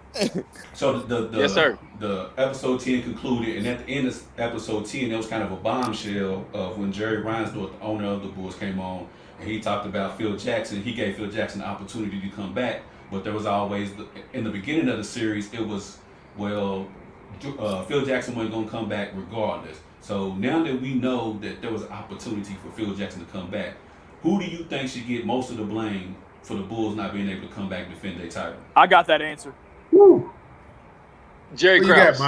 So yes, sir. The episode 10 concluded, and at the end of episode 10, there was kind of a bombshell of when Jerry Reinsdorf, the owner of the Bulls, came on, and he talked about Phil Jackson. He gave Phil Jackson the opportunity to come back, but there was always in the beginning of the series, it was Phil Jackson wasn't going to come back regardless. So now that we know that there was an opportunity for Phil Jackson to come back, who do you think should get most of the blame for the Bulls not being able to come back and defend their title? I got that answer. Woo. Jerry Krause.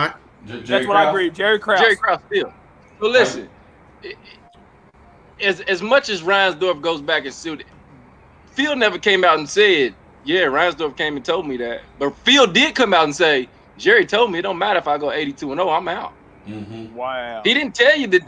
That's what I agree. Jerry Krause. Jerry Krause, Phil. So listen, as much as Reinsdorf goes back and sued, Phil never came out and said, yeah, Reinsdorf came and told me that. But Phil did come out and say, Jerry told me it don't matter if I go 82-0, I'm out. Mm-hmm. Wow. He didn't tell you that.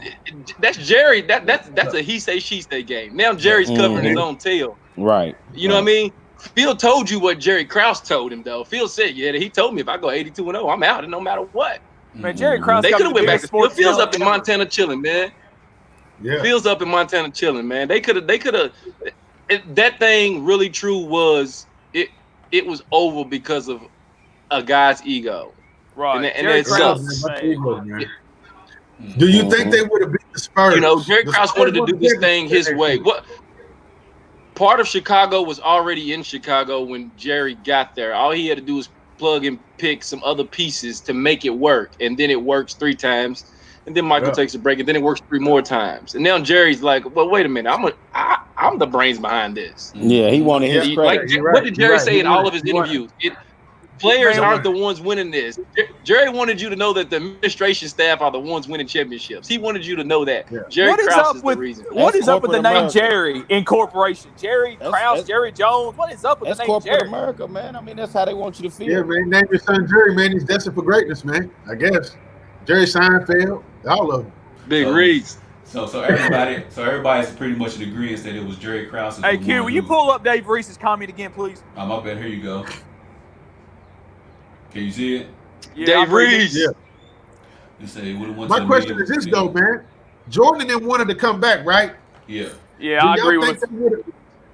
That's Jerry. That's a he say she say game. Now Jerry's covering his own tail. Right. You know what I mean? Phil told you what Jerry Krause told him though. Phil said, yeah, he told me if I go 82-0, I'm out, and no matter what. Man, Jerry Krause. They could have went back to Phil. Phil's up in Montana chilling, man. Yeah. Phil's up in Montana chilling, man. They could have. That thing really true was it was over because of a guy's ego. Right. And it sucks. Do you think they would have beat the Spurs? You know, Jerry Krause wanted to do this thing his way. What part of Chicago was already in Chicago when Jerry got there? All he had to do was plug and pick some other pieces to make it work, and then it works 3 times, and then Michael takes a break, and then it works 3 more times, and now Jerry's like, well, wait a minute, I'm the brains behind this. Yeah, he wanted his credit. Like, what did Jerry say in all of his interviews? Players aren't the ones winning this. Jerry wanted you to know that the administration staff are the ones winning championships. He wanted you to know that. Yeah. Jerry Krause is the reason. What is up with the name Jerry Incorporation? Jerry Krause, Jerry Jones. What is up with the name corporate Jerry? America, man. I mean, that's how they want you to feel. Yeah, man. Name your son Jerry, man. He's destined for greatness, man. I guess. Jerry Seinfeld, all of them. Big Reeds. So everybody's pretty much in agreement that it was Jerry Krause. Hey, Q, will you pull up Dave Reese's comment again, please? I'm up there. Here you go. Can you see it? Yeah, Dave Reese. Yeah. My question is this though, man. Jordan then wanted to come back, right? Yeah. Yeah, I agree with it.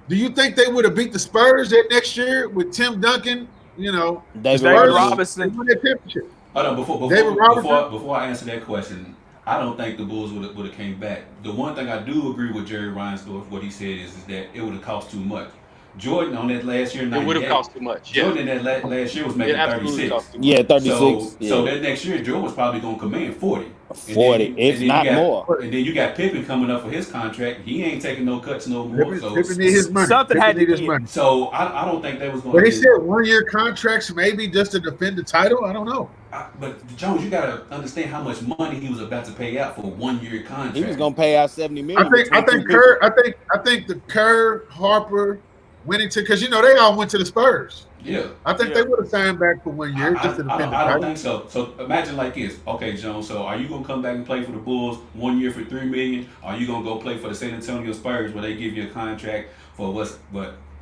Do you think they would have beat the Spurs that next year with Tim Duncan? You know, David Robinson. Hold on, before I answer that question, I don't think the Bulls would have came back. The one thing I do agree with Jerry Reinsdorf, what he said is that it would have cost too much. Jordan on that last year, it would have cost too much. Yeah. Jordan that last year was making 36. Yeah, 36. So that next year, Jordan was probably going to command 40. 40, if not more. And then you got Pippen coming up for his contract. He ain't taking no cuts no more. Pippen need his money. Something had to be. So I don't think they was going. But he said 1-year contracts, maybe just to defend the title. I don't know. But Jones, you got to understand how much money he was about to pay out for a 1-year contract. He was going to pay out $70 million. I think the Kerr, Harper. Went into because they all went to the Spurs. Yeah. I think they would have signed back for 1 year. I don't think so. So imagine like this. Okay, Jones. So are you gonna come back and play for the Bulls 1 year for $3 million? Or are you gonna go play for the San Antonio Spurs where they give you a contract for what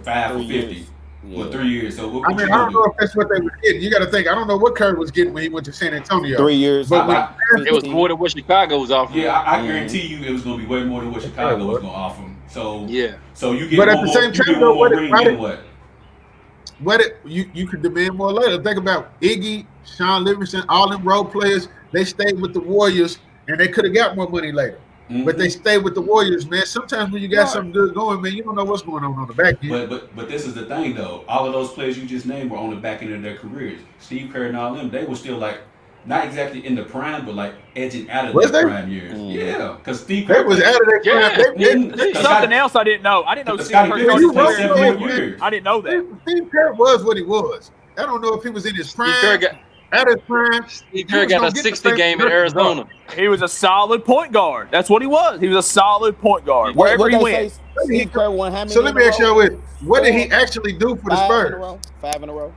5 or 50? Yeah. 3 years. So what I don't know if that's what they were getting. You got to think. I don't know what Curry was getting when he went to San Antonio. 3 years. But it was more than what Chicago was offering. Yeah, I guarantee you it was going to be way more than what Chicago was going to offer him. So yeah. So you get but one at the same time, though, you could demand more later. Think about Iggy, Sean Livingston, all them role players. They stayed with the Warriors, and they could have got more money later. Mm-hmm. But they stay with the Warriors, man. Sometimes when you got something good going, man, you don't know what's going on the back end. But this is the thing, though. All of those players you just named were on the back end of their careers. Steve Kerr and all them, they were still like not exactly in the prime, but like edging out of their prime years. Mm. Yeah, because Steve Kerr was out of their prime. Something else I didn't know. I didn't know Steve Kerr started 7 years. I didn't know that. Steve Kerr was what he was. I don't know if he was in his prime. Out of prime, Steve Kerr got a 60 game in Arizona. He was a solid point guard. That's what he was. He was a solid point guard. Wherever he went. Steve Kerr won how many? So let me ask you this: what did he actually do for the Spurs? 5 in a row.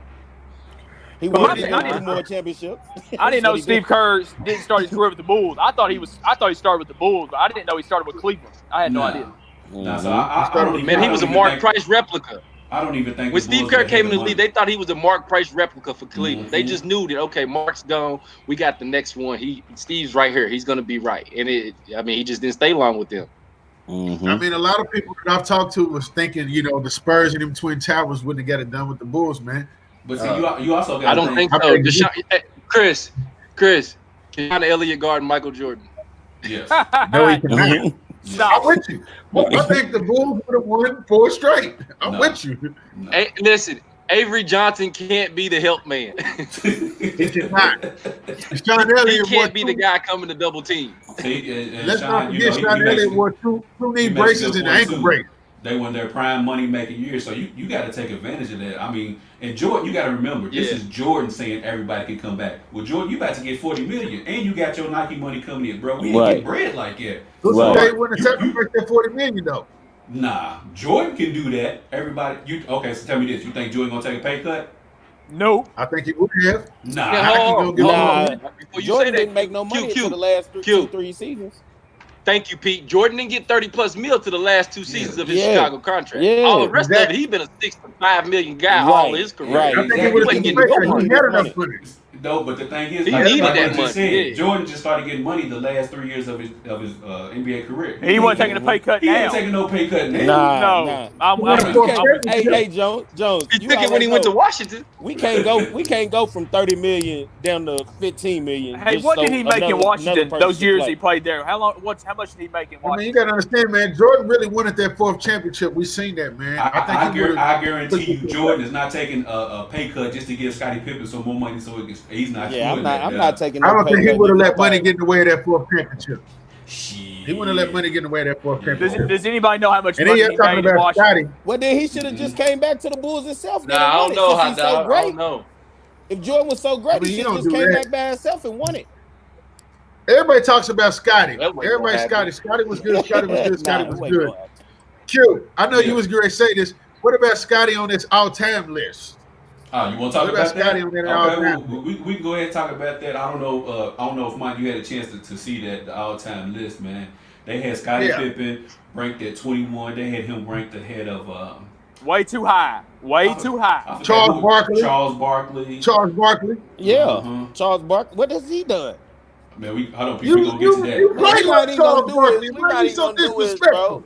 He won 2 more championships. I didn't know Steve Kerr didn't start his career with the Bulls. I thought he started with the Bulls, but I didn't know he started with Cleveland. I had no idea. Nah, so I don't he was a Mark Price replica. I don't even think when Steve Kerr came in the league, they thought he was a Mark Price replica for Cleveland. Mm-hmm. They just knew that Mark's gone. We got the next one. Steve's right here. He's gonna be right. And he just didn't stay long with them. Mm-hmm. I mean, a lot of people that I've talked to was thinking, the Spurs and them Twin Towers wouldn't have got it done with the Bulls, man. But see, you also got. I don't think so. Chris, Deshaun Elliott guarding Michael Jordan. Yes. No, he cannot. I'm with you. I think the Bulls would have won 4 straight. I'm with you. No. Hey, listen, Avery Johnson can't be the help man. He cannot. Sean Elliott can't be the guy coming to double team. Let's not forget Sean Elliott wore 2 knee braces and an ankle brace. They won their prime money-making years, so you got to take advantage of that. I mean, and Jordan, you got to remember, this is Jordan saying everybody can come back. Well, Jordan, you about to get $40 million, and you got your Nike money coming in, bro. We ain't getting bread like that. So they wouldn't sacrifice that $40 million, though. Nah, Jordan can do that. Everybody, so tell me this: you think Jordan gonna take a pay cut? No, I think he would have. Nah, Jordan didn't make no money for the last 3 seasons. Thank you, Pete. Jordan didn't get $30+ million to the last 2 seasons of his Chicago contract. Yeah, all the rest of it, he's been a $6 to $5 million guy all his career. Right. I think he wasn't getting no money. No, but the thing is, he needed that money. Jordan just started getting money the last 3 years of his NBA career. He wasn't taking a pay cut now. He ain't taking no pay cut now. Hey, Jones. He took it when he went to Washington. We can't go from $30 million down to $15 million. Hey, what did he make in Washington those years he played there? How much did he make in Washington? I mean, you got to understand, man. Jordan really wanted that 4th championship. We seen that, man. I guarantee you, Jordan is not taking a pay cut just to give Scottie Pippen some more money, so he's not. Yeah, I'm not taking. I don't think he would have let money get in the way of that 4th championship. Shit. He wouldn't have let money get in the way of that 4th championship. Does anybody know how much money he made in Washington? Well, then he should have just came back to the Bulls himself. Nah, I don't know how. So great. I don't know. If Jordan was so great, he should have just came back by himself and won it. Everybody talks about Scottie. Scottie was good. Scottie was good. Q, I know you was going to say this. What about Scottie on this all-time list? You want to talk about that? Okay, we can go ahead and talk about that. I don't know if Mike, you had a chance to see that the all-time list, man. They had Scottie Pippen ranked at 21. They had him ranked ahead of way too high. Charles Barkley. Yeah, Charles Barkley. What has he done? Man, we gonna get to that. You like Charles Barkley? Why are you so disrespectful?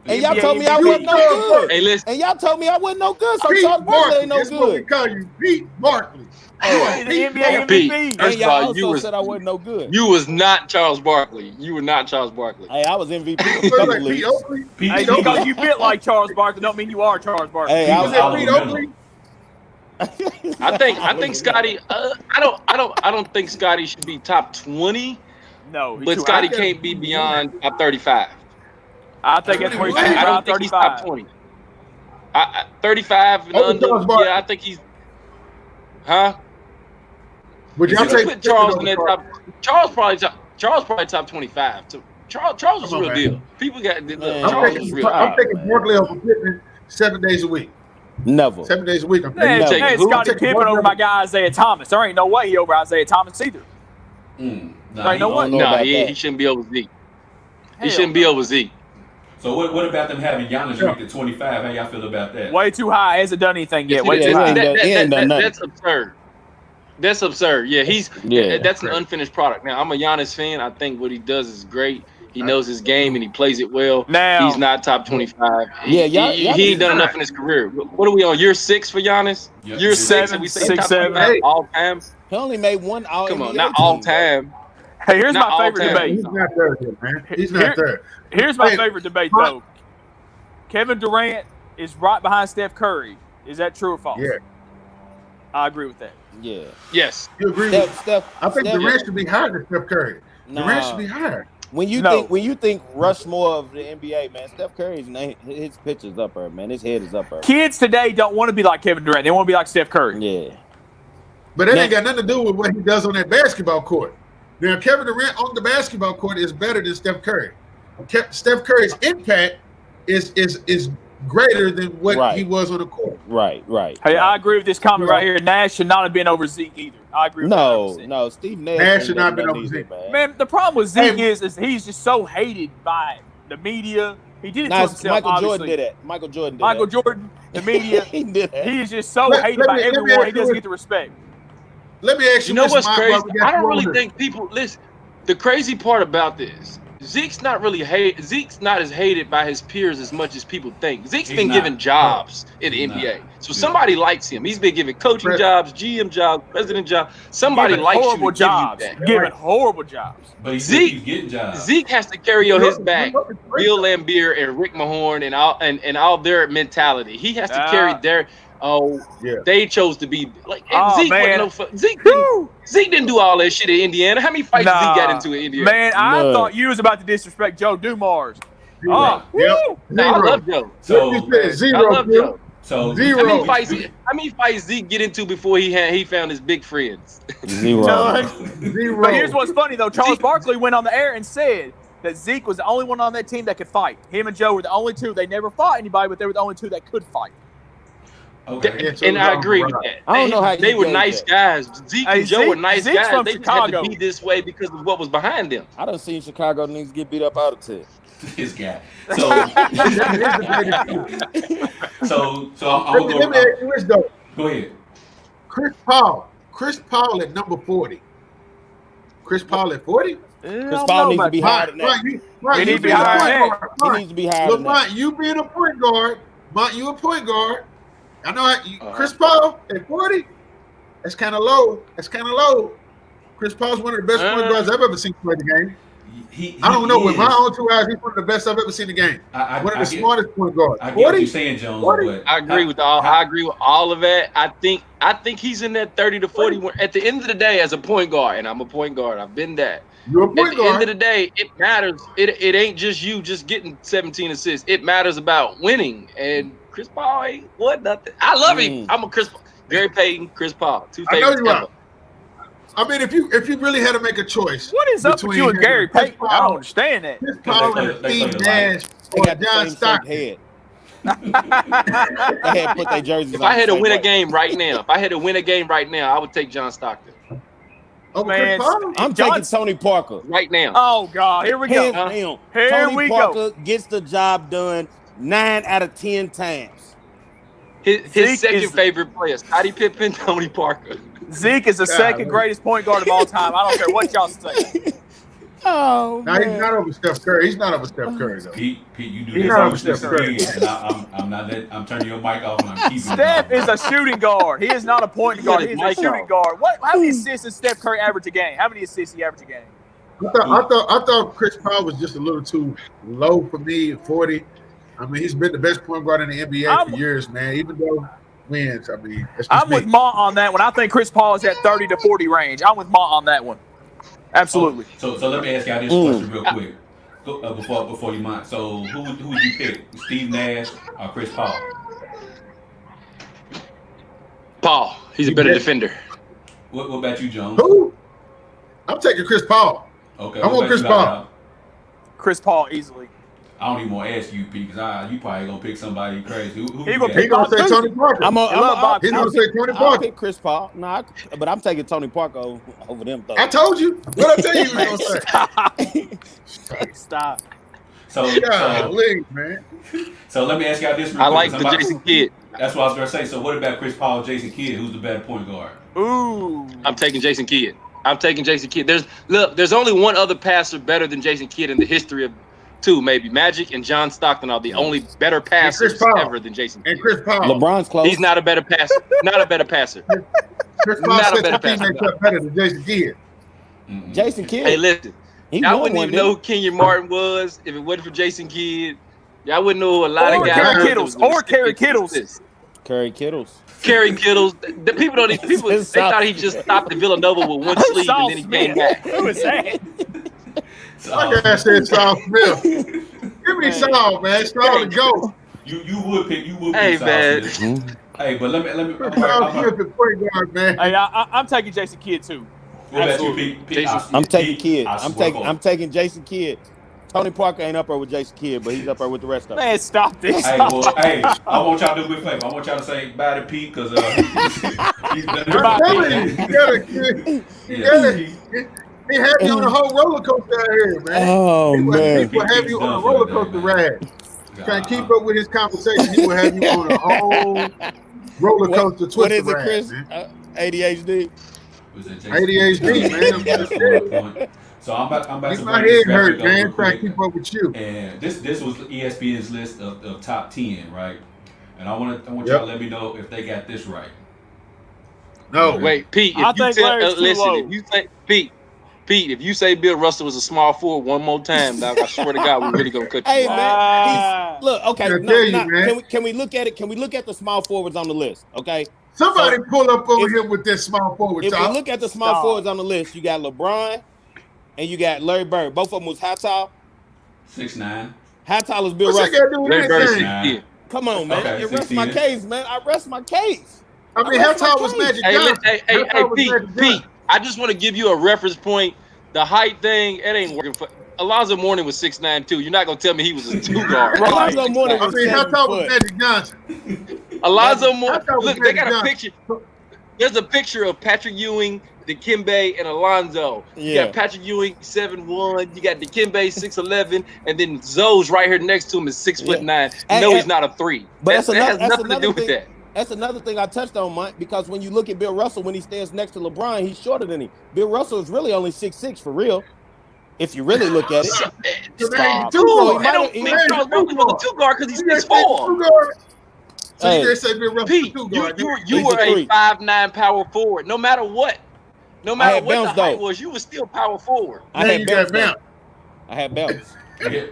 And y'all told me I wasn't no good. Hey, listen. And y'all told me I wasn't no good, so Charles Barkley ain't no good. That's what we call you, Pete Barkley. The NBA MVP. And y'all also said I wasn't no good. You was not Charles Barkley. You were not Charles Barkley. Hey, I was MVP. Hey, because you bit like Charles Barkley don't mean you are Charles Barkley. Hey, I was Pete Oakley. I think Scottie. I don't think Scottie should be top 20. No, but Scottie can't be beyond top 35. I think that's where he's I don't think he's top 20. 35 and under. Yeah, I think he's. Huh? Would y'all put Charles in that top? Charles probably top 25. So Charles was real deal. People got Charles was real. I'm taking Barkley over Pippen 7 days a week. Never. 7 days a week. I'm Hey, taking Scottie Pippen over my guy Isaiah Thomas. There ain't no way he over Isaiah Thomas either. No, he shouldn't be over Zeke. He shouldn't be over Zeke. So what about them having Giannis ranked at 25? How y'all feel about that? Way too high. He hasn't done anything yet. Way too high. That's absurd. That's absurd. Yeah, that's an unfinished product. Now, I'm a Giannis fan. I think what he does is great. He knows his game and he plays it well. Now he's not top 25. He ain't done enough in his career. What are we on? Year 6 for Giannis? Yep. Year 6, and we say top 25 all time. He only made one all. Come on, not all time. Hey, here's my favorite debate. He's not there yet, man. He's not there. Here's my favorite debate, though. Kevin Durant is right behind Steph Curry. Is that true or false? Yeah. I agree with that. Yeah. Yes. You agree with Steph? I think Durant should be higher than Steph Curry. Durant should be higher. When you think Rushmore of the NBA, man, Steph Curry's name, his picture's up there, man. His head is up there. Kids today don't want to be like Kevin Durant. They want to be like Steph Curry. Yeah. But that ain't got nothing to do with what he does on that basketball court. Now, Kevin Durant on the basketball court is better than Steph Curry. Steph Curry's impact is greater than what he was on the court. Right. Hey, I agree with this comment right here. Nash should not have been over Zeke either. I agree with that. No, Steve Nash should not have been over Zeke. Man, the problem with Zeke is he's just so hated by the media. He did it to himself, Jordan did it. Michael Jordan, the media. He did that. He is just so hated by everyone. He doesn't get the respect. Let me ask you, you know what's crazy? I don't really think people listen. The crazy part about this, Zeke's not really Zeke's not as hated by his peers as much as people think. Zeke's been given jobs in the NBA. So somebody likes him. He's been given coaching jobs, GM jobs, president jobs. Somebody likes him to give you that. Giving horrible jobs. But he's getting jobs. Zeke has to carry on his back Bill Laimbeer and Rick Mahorn and all their mentality. He has to carry their they chose to be like Zeke wasn't no fun. Zeke didn't do all that shit in Indiana. How many fights Zeke got into in Indiana? Man, I thought you was about to disrespect Joe Dumars. I love Joe. Zero. I love Joe. So zero. How many fights Zeke get into before he found his big friends? Zero. But here's what's funny though. Charles Barkley went on the air and said that Zeke was the only one on that team that could fight. Him and Joe were the only two. They never fought anybody, but they were the only two that could fight. Okay. And I agree with that. I don't know how they were nice guys. Zeke and Joe were nice Zeke's guys. From they Chicago. had to be this way because of what was behind them. I done seen Chicago niggas get beat up out of 10. This guy. So I'm let me ask you this though. Go ahead. Chris Paul at number 40. Chris Paul at 40? Chris Paul needs to be higher than that. He needs to be higher. He needs to be higher than that. Lamont, you being a point guard, you a point guard. I know Chris Paul at 40. That's kind of low. Chris Paul's one of the best point guards I've ever seen play the game. I don't know. With my own 2 eyes, he's one of the best I've ever seen the game. One of the smartest point guards. I get what you're saying, Jones. But I agree with all of that. I think he's in that 30 to 40. At the end of the day, as a point guard, and I'm a point guard, I've been that. You're a point guard. At the end of the day, it matters. It ain't just you just getting 17 assists. It matters about winning. And Chris Paul ain't nothing. I love him. I'm a Chris Paul. Gary Payton, Chris Paul. 2 favorites ever. I mean, if you really had to make a choice, what is up with you and Gary Payton? I don't understand that. Chris Paul and Steve Nash or John Stockton. They had put their jerseys. If I had to win a game right now, I would take John Stockton. Oh man, I'm taking Tony Parker right now. Oh God, here we go. Tony Parker gets the job done 9 out of 10 times. His second favorite player, Scottie Pippen, Tony Parker. Zeke is the second greatest point guard of all time. I don't care what y'all say. Oh, no, he's not over Steph Curry. He's not over Steph Curry though. Pete, you do this again, and I'm turning your mic off and I'm keeping Steph is a shooting guard. He is not a point guard. He's a shooting guard. How many assists does Steph Curry average a game? How many assists he average a game? I thought Chris Paul was just a little too low for me at 40. I mean, he's been the best point guard in the NBA for years, man. Even though wins, I mean, I'm with Mont on that one. I think Chris Paul is at 30 to 40 range. I'm with Mont on that one. Absolutely. So let me ask y'all this question real quick before you mind. So who would you pick, Steve Nash or Chris Paul? Paul. He's a better defender. What about you, Jones? Who? I'm taking Chris Paul. Okay. I want Chris Paul. Chris Paul easily. I don't even want to ask you, Pete, because you probably gonna pick somebody crazy. Who He you gonna got? He gonna say Tony Parker. He's gonna say Tony I'll Parker. pick Chris Paul. But I'm taking Tony Parker over them. Though. I told you. What I tell you, he was gonna say. Stop. So, man. So let me ask y'all this. I like the Jason Kidd. That's what I was gonna say. So what about Chris Paul and Jason Kidd? Who's the better point guard? Ooh. I'm taking Jason Kidd. There's only one other passer better than Jason Kidd in the history of two, maybe. Magic and John Stockton are the only better passers ever than Jason Kidd. And Chris Paul. LeBron's close. He's not a better passer. Not a better passer. Chris Paul Not a said better the team passer. makes better than Jason Kidd. Jason Kidd. Hey, listen. Y'all wouldn't even know who didn't Kenyon Martin was if it wasn't for Jason Kidd. Y'all wouldn't know who a lot Or of guys. Kerry Kittles. Or Kerry Kittles. Kerry Kittles. Kerry Kittles. The people don't even. People they thought he just stopped at Villanova with one sleeve and then he came back. Who is that? Like I said, Saul Smith. Give me Saul, man. Saul to go. You would pick. Hey, Saul man. Smith. Hey, but let me. Saul Smith is point guard, man. Hey, I'm taking Jason Kidd too. What about you, Pete? I'm taking Kidd. I'm taking Jason Kidd. Tony Parker ain't up there with Jason Kidd, but he's up there with the rest of them. Man, stop this. Hey, I want y'all to do a big favor. I want y'all to say bye to Pete because he's Goodbye, Pete. He had you on a whole roller coaster out here, man. Oh, man. He will have you on a roller coaster ride. Trying to keep up with his conversation, he will have you on a whole roller coaster twister What is it, ride, Chris? man. ADHD? ADHD, man. So I'm about to my head hurt, man. Trying to keep up with you. And this was ESPN's list of top 10, right? And I want y'all to let me know if they got this right. No, wait, Pete. If you say Pete, if you say Bill Russell was a small forward one more time, dog, I swear to God, we're really gonna cut you. Hey, off. man. Look, okay. Man. Can we look at it? Can we look at the small forwards on the list? Okay. Somebody pull up over here with this small forward. If we look at the small forwards on the list, you got LeBron and you got Larry Bird. Both of them was how tall? 6'9". How tall is Bill What's Russell? Larry Bird, come on, man. Okay, it rests my case, man. I rest my case. I mean, how tall was Magic Johnson? Hey, Pete. I just want to give you a reference point. The height thing, it ain't working for. Alonzo Mourning was 6'9" too. You're not gonna tell me he was a 2 guard. Alonzo Mourning was 7 how tall foot. was Magic Johnson? Alonzo Mourning. Look, they got a picture. There's a picture of Patrick Ewing, Dikembe, and Alonzo. You got Patrick Ewing 7'1". You got Dikembe 6'11", and then Zoe's right here next to him is 6'9". No, he's not a 3. But that has nothing to do with that. That's another thing I touched on, Mike, because when you look at Bill Russell, when he stands next to LeBron, he's shorter than him. Bill Russell is really only 6'6" for real. If you really look at it. Stop. Dude, Charles Barkley was a 2 guard because he's 6'4". So you say Bill Russell Pete, you were a 5'9" power forward. No matter what. No matter what the height was, you were still power forward. I had belts. Yeah.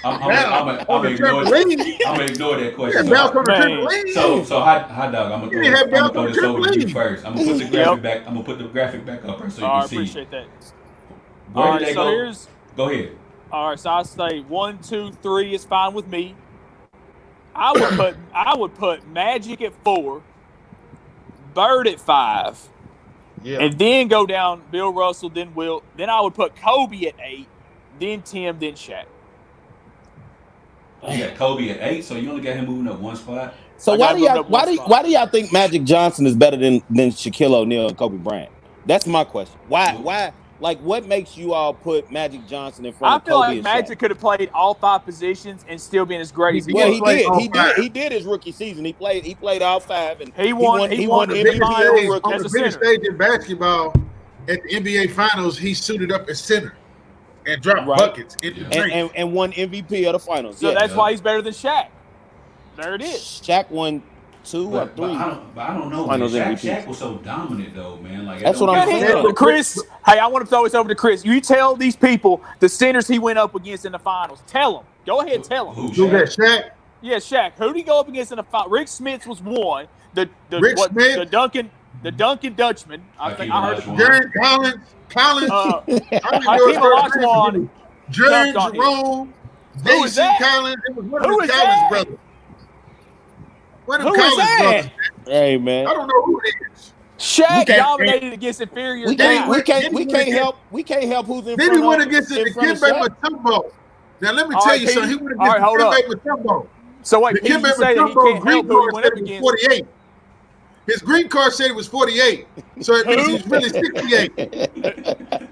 I'm gonna ignore that question. So hot dog, I'm gonna throw this over to you first. I'm gonna put the graphic back. I'm gonna put the graphic back up so you can see. I appreciate that. Where did they go? Go ahead. All right, so I say 1, 2, 3 is fine with me. I would put Magic at 4, Bird at 5, and then go down Bill Russell, then Wilt. Then I would put Kobe at 8. Then Tim, then Shaq. You got Kobe at 8, so you only got him moving up one spot. So why do y'all think Magic Johnson is better than Shaquille O'Neal and Kobe Bryant? That's my question. Why? Like, what makes you all put Magic Johnson in front of Kobe? I feel like Magic could have played all 5 positions and still been as great as he was. He did his rookie season. He played all 5, and he won MVP on the biggest stage in basketball at the NBA Finals. He suited up as center and dropped buckets and won MVP of the finals. So that's why he's better than Shaq. There it is. Shaq won 2 or 3. But I don't know. Man. Shaq was so dominant, though, man. Like that's what I'm saying. Chris, hey, I want to throw this over to Chris. You tell these people the centers he went up against in the finals. Tell them. Go ahead, tell them. Who that, Shaq? Yeah, Shaq. Who did he go up against in the finals? Rick Smith was one. The Duncan Dutchman. I think I heard. Jared Collins. Hakeem Olajuwon. Jared Jerome. J.C. Collins. It was one of the Collins brothers. One of the Collins brothers. Hey, man. I don't know who it is. Shaq dominated against inferior guys. We can't help who's in front. Then he went against the Dikembe Mutombo. Now let me tell you something. He would have hold up. Mutombo. So wait, Pete, you say that he can't help who he went up against? 48. His green card said it was 48, so it means he's really 68.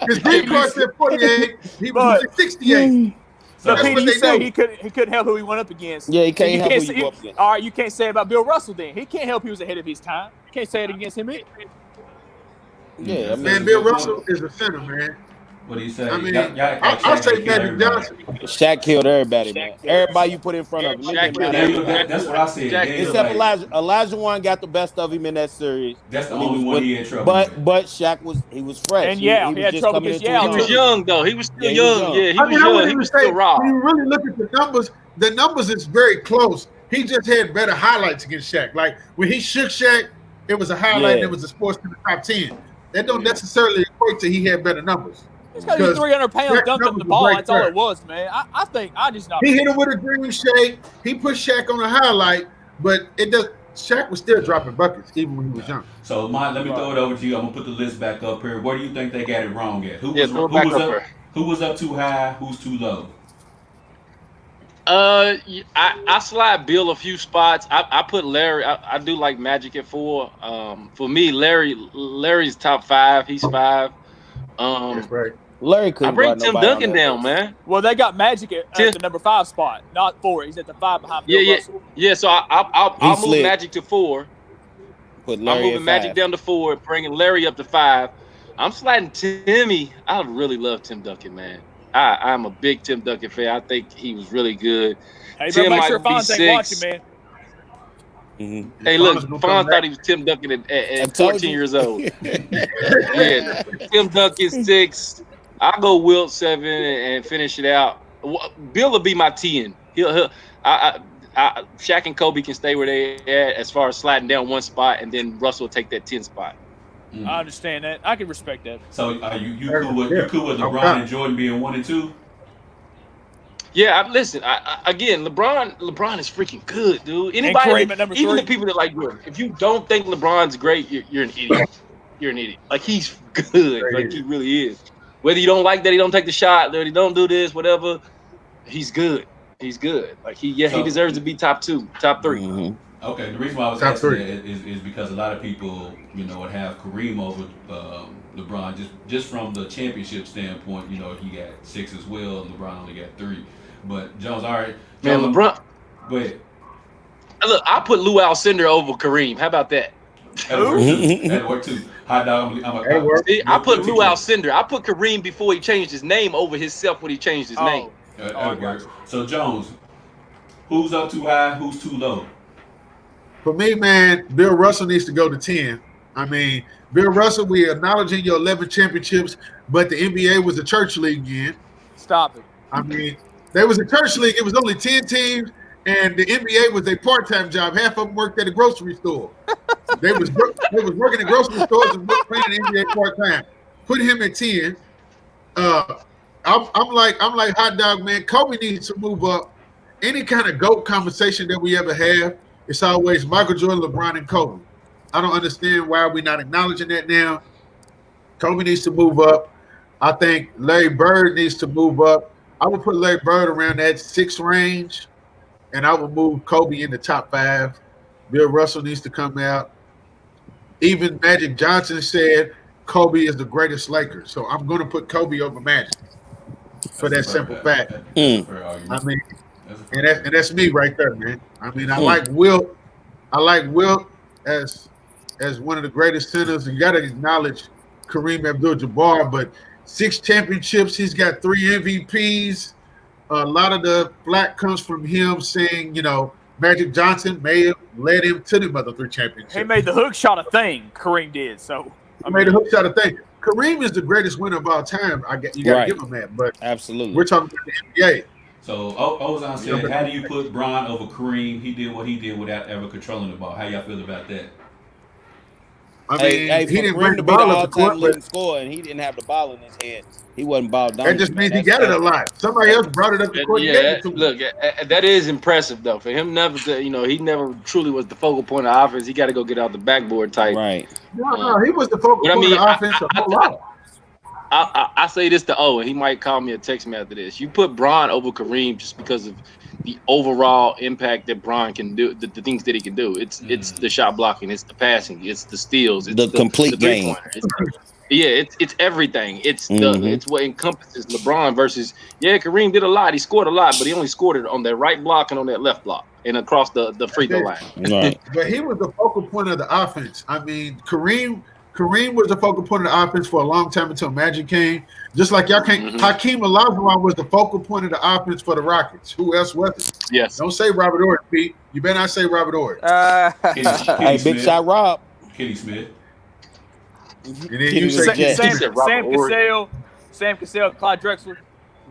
His green card said 48. He was really 68. So Pete, you say he couldn't help who he went up against. Yeah, he can't help who he went up against. All right, you can't say about Bill Russell then. He can't help he was ahead of his time. You can't say it against him either. Yeah, I mean, man, Bill Russell is a center, man. What do you say? I mean, I say Magic Johnson. Shaq killed everybody, man. Everybody you put in front of him. That's what I said. Except Elijah Warren got the best of him in that series. That's the only one he had trouble. But Shaq was fresh. And he had trouble against He was young though. He was still young. Yeah, he was young. He was still raw. When you really look at the numbers is very close. He just had better highlights against Shaq. Like when he shook Shaq, it was a highlight and it was a sports in the top 10. That don't necessarily equate to he had better numbers. It's because he's 300 pounds dunking the ball. That's all it was, man. I think I just not. He hit him with a dream shake. He put Shaq on a highlight, but it does. Shaq was still dropping buckets even when he was young. So, Mike, let me throw it over to you. I'm gonna put the list back up here. Where do you think they got it wrong at? Who was up too high? Who's too low? I slide Bill a few spots. I put Larry. I do like Magic at 4. For me, Larry's top 5. He's 5. That's right. Larry couldn't. I bring Tim Duncan down, man. Well, they got Magic at the number 5 spot, not 4. He's at the 5 behind Bill Russell. Yeah. So I'll move Magic to 4. Put Larry I'm moving Magic down to 4, bringing Larry up to 5. I'm sliding Timmy. I really love Tim Duncan, man. I'm a big Tim Duncan fan. I think he was really good. Hey, Tim make sure Fonz ain't watching, man. Mm-hmm. Hey, look, Fonz thought he was Tim Duncan at 14 years old. Yeah, Tim Duncan 6. I'll go Wilt 7 and finish it out. Bill will be my 10. Shaq and Kobe can stay where they at as far as sliding down one spot, and then Russell will take that 10 spot. I understand that. I can respect that. So you cool with LeBron and Jordan being 1 and 2? Yeah, listen. Again, LeBron is freaking good, dude. Anybody, even the people that like Jordan, if you don't think LeBron's great, you're an idiot. You're an idiot. Like he's good. Like he really is. Whether you don't like that, he don't take the shot, whether he don't do this, whatever. He's good. He's good. Like he deserves to be top 2, top 3. Mm-hmm. Okay, the reason why I was asking that is because a lot of people, would have Kareem over LeBron just from the championship standpoint. He got 6 as well, and LeBron only got 3. But Jones, all right, man, LeBron. Go ahead. Look, I put Lou Alcindor over Kareem. How about that? That'll work too. Hot dog. I put Lou Alcindor. I put Kareem before he changed his name over himself when he changed his name. That works. So Jones, who's up too high? Who's too low? For me, man, Bill Russell needs to go to 10. I mean, Bill Russell, we acknowledging your 11 championships, but the NBA was a church league again. Stop it. I mean, there was a church league. It was only 10 teams, and the NBA was a part-time job. Half of them worked at a grocery store. they was working at grocery stores and playing the NBA part-time. Put him at 10. I'm like hot dog, man. Kobe needs to move up. Any kind of GOAT conversation that we ever have, it's always Michael Jordan, LeBron, and Kobe. I don't understand why we're not acknowledging that now. Kobe needs to move up. I think Larry Bird needs to move up. I would put Larry Bird around that 6 range, and I would move Kobe in the top 5. Bill Russell needs to come out. Even Magic Johnson said Kobe is the greatest Laker. So I'm going to put Kobe over Magic for that simple fact. I mean, and that's me right there, man. I mean, I like Wilt. I like Wilt as one of the greatest centers. You got to acknowledge Kareem Abdul-Jabbar, but 6 championships. He's got 3 MVPs. A lot of the flack comes from him saying, Magic Johnson may have led him to the other 3 championships. He made the hook shot a thing. Kareem did. So made the hook shot a thing. Kareem is the greatest winner of all time. You got to give him that. But absolutely, we're talking about the NBA. So Ozan said, how do you put Bron over Kareem? He did what he did without ever controlling the ball. How y'all feel about that? I mean, he didn't bring the ball up the court, leading score, and he didn't have the ball in his hand. He wasn't ball down. That just means he got it a lot. Somebody else brought it up the court. Yeah, look, that is impressive though. For him, he never truly was the focal point of offense. He got to go get out the backboard type. Right. No, he was the focal point of offense a whole lot. I say this to O, and he might call me or text me after this. You put Bron over Kareem just because of the overall impact that Bron can do, the things that he can do. It's the shot blocking, it's the passing, it's the steals, it's the complete game. It's everything. It's it's what encompasses LeBron versus Kareem did a lot. He scored a lot, but he only scored it on that right block and on that left block and across the free throw line. Right. But he was the focal point of the offense. I mean, Kareem was the focal point of the offense for a long time until Magic came. Just like y'all can't. Hakeem Olajuwon was the focal point of the offense for the Rockets. Who else was it? Yes. Don't say Robert Horry, Pete. You better not say Robert Horry. Hey, big shot, Rob. Kenny Smith. And then you say Sam Cassell, Clyde Drexler.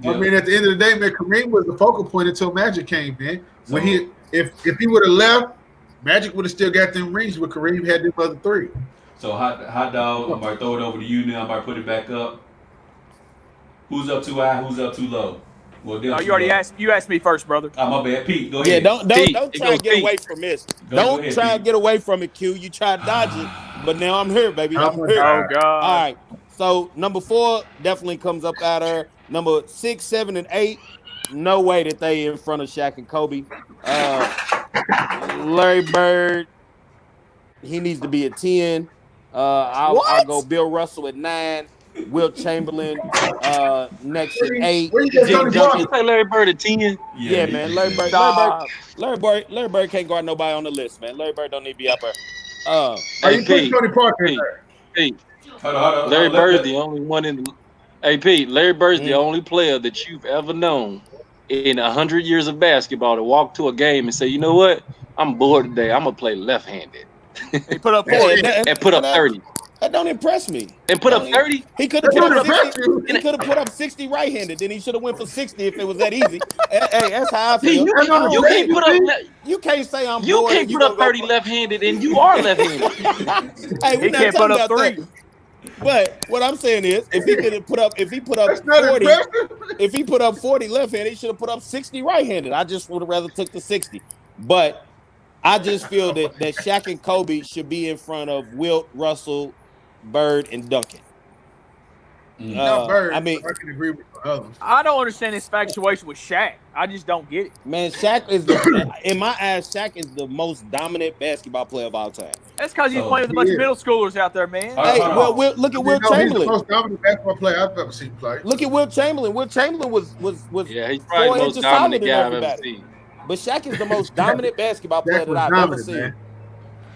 I mean, at the end of the day, man, Kareem was the focal point until Magic came, man. When if he would have left, Magic would have still got them rings, but Kareem had them other three. So hot dog, I'm about to throw it over to you now. I'm about to put it back up. Who's up too high? Who's up too low? Well, you already asked. You asked me first, brother. Oh, my bad. Pete, go Yeah, ahead. don't try to get away from this. Go Don't ahead, try to Pete. get away from it, Q. You try to dodge it, but now I'm here, baby. I'm here. Oh God! All right. So number 4 definitely comes up out there. Number 6, 7, and 8. No way that they in front of Shaq and Kobe. Larry Bird. He needs to be a 10. I'll go Bill Russell at 9. Wilt Chamberlain next at 8. You say Larry Bird at 10? Yeah, man. Larry Bird can't guard nobody on the list, man. Larry Bird don't need to be up there. Hey, Pete. Tony Parker. Pete. Hold on. Larry Bird's the only one in the. Hey, Pete. Larry Bird's the only player that you've ever known in 100 years of basketball to walk to a game and say, you know what? I'm bored today. I'm gonna play left-handed. He put up 40 and put up 30. That don't impress me. And put up 30? He could have put up 60. He could have put up 60 right-handed. Then he should have went for 60 if it was that easy. Hey, that's how I feel. You can't say I'm bored. You can't put up 30 left-handed, and you are left-handed. Hey, we can't put up 3. But what I'm saying is, if he put up 40, if he put up 40 left-handed, he should have put up 60 right-handed. I just would have rather took the 60. But I just feel that Shaq and Kobe should be in front of Wilt, Russell, Bird, and Duncan. Bird, I mean, I can agree with the others. I don't understand this infatuation with Shaq. I just don't get it. Man, Shaq is in my eyes, Shaq is the most dominant basketball player of all time. That's because he's playing with a bunch of middle schoolers out there, man. Hey, well, look at Wilt Chamberlain. He's the most dominant basketball player I've ever seen play. Look at Wilt Chamberlain. Wilt Chamberlain was he's probably the most dominant guy I've ever seen. But Shaq is the most dominant basketball player that I've ever seen. Man.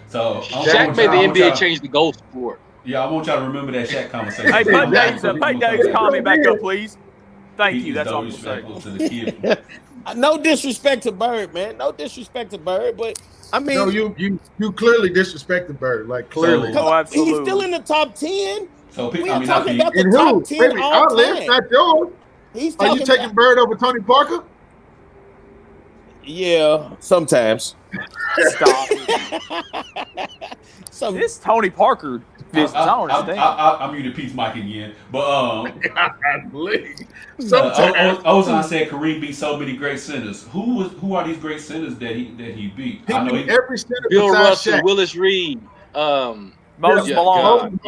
So Shaq made the NBA change the goal sport. Yeah, I want y'all to remember that Shaq conversation. Hey, put Dave's comment back up, please. Thank you. That's all I'm saying. To the kid. No disrespect to Bird, man. No disrespect to Bird, but I mean, no, you clearly disrespected Bird, like clearly. Absolutely. He's still in the top 10. So we are talking about the and top 10 all time. Not yours. Are you taking Bird over Tony Parker? Yeah, sometimes. Stop. So this Tony Parker business, I don't understand. I muted Pete's mic again, but sometimes. Ozone said Kareem beat so many great centers. Who are these great centers that he beat? I know every center. Bill Russell, Shaq. Willis Reed, Moses Malone.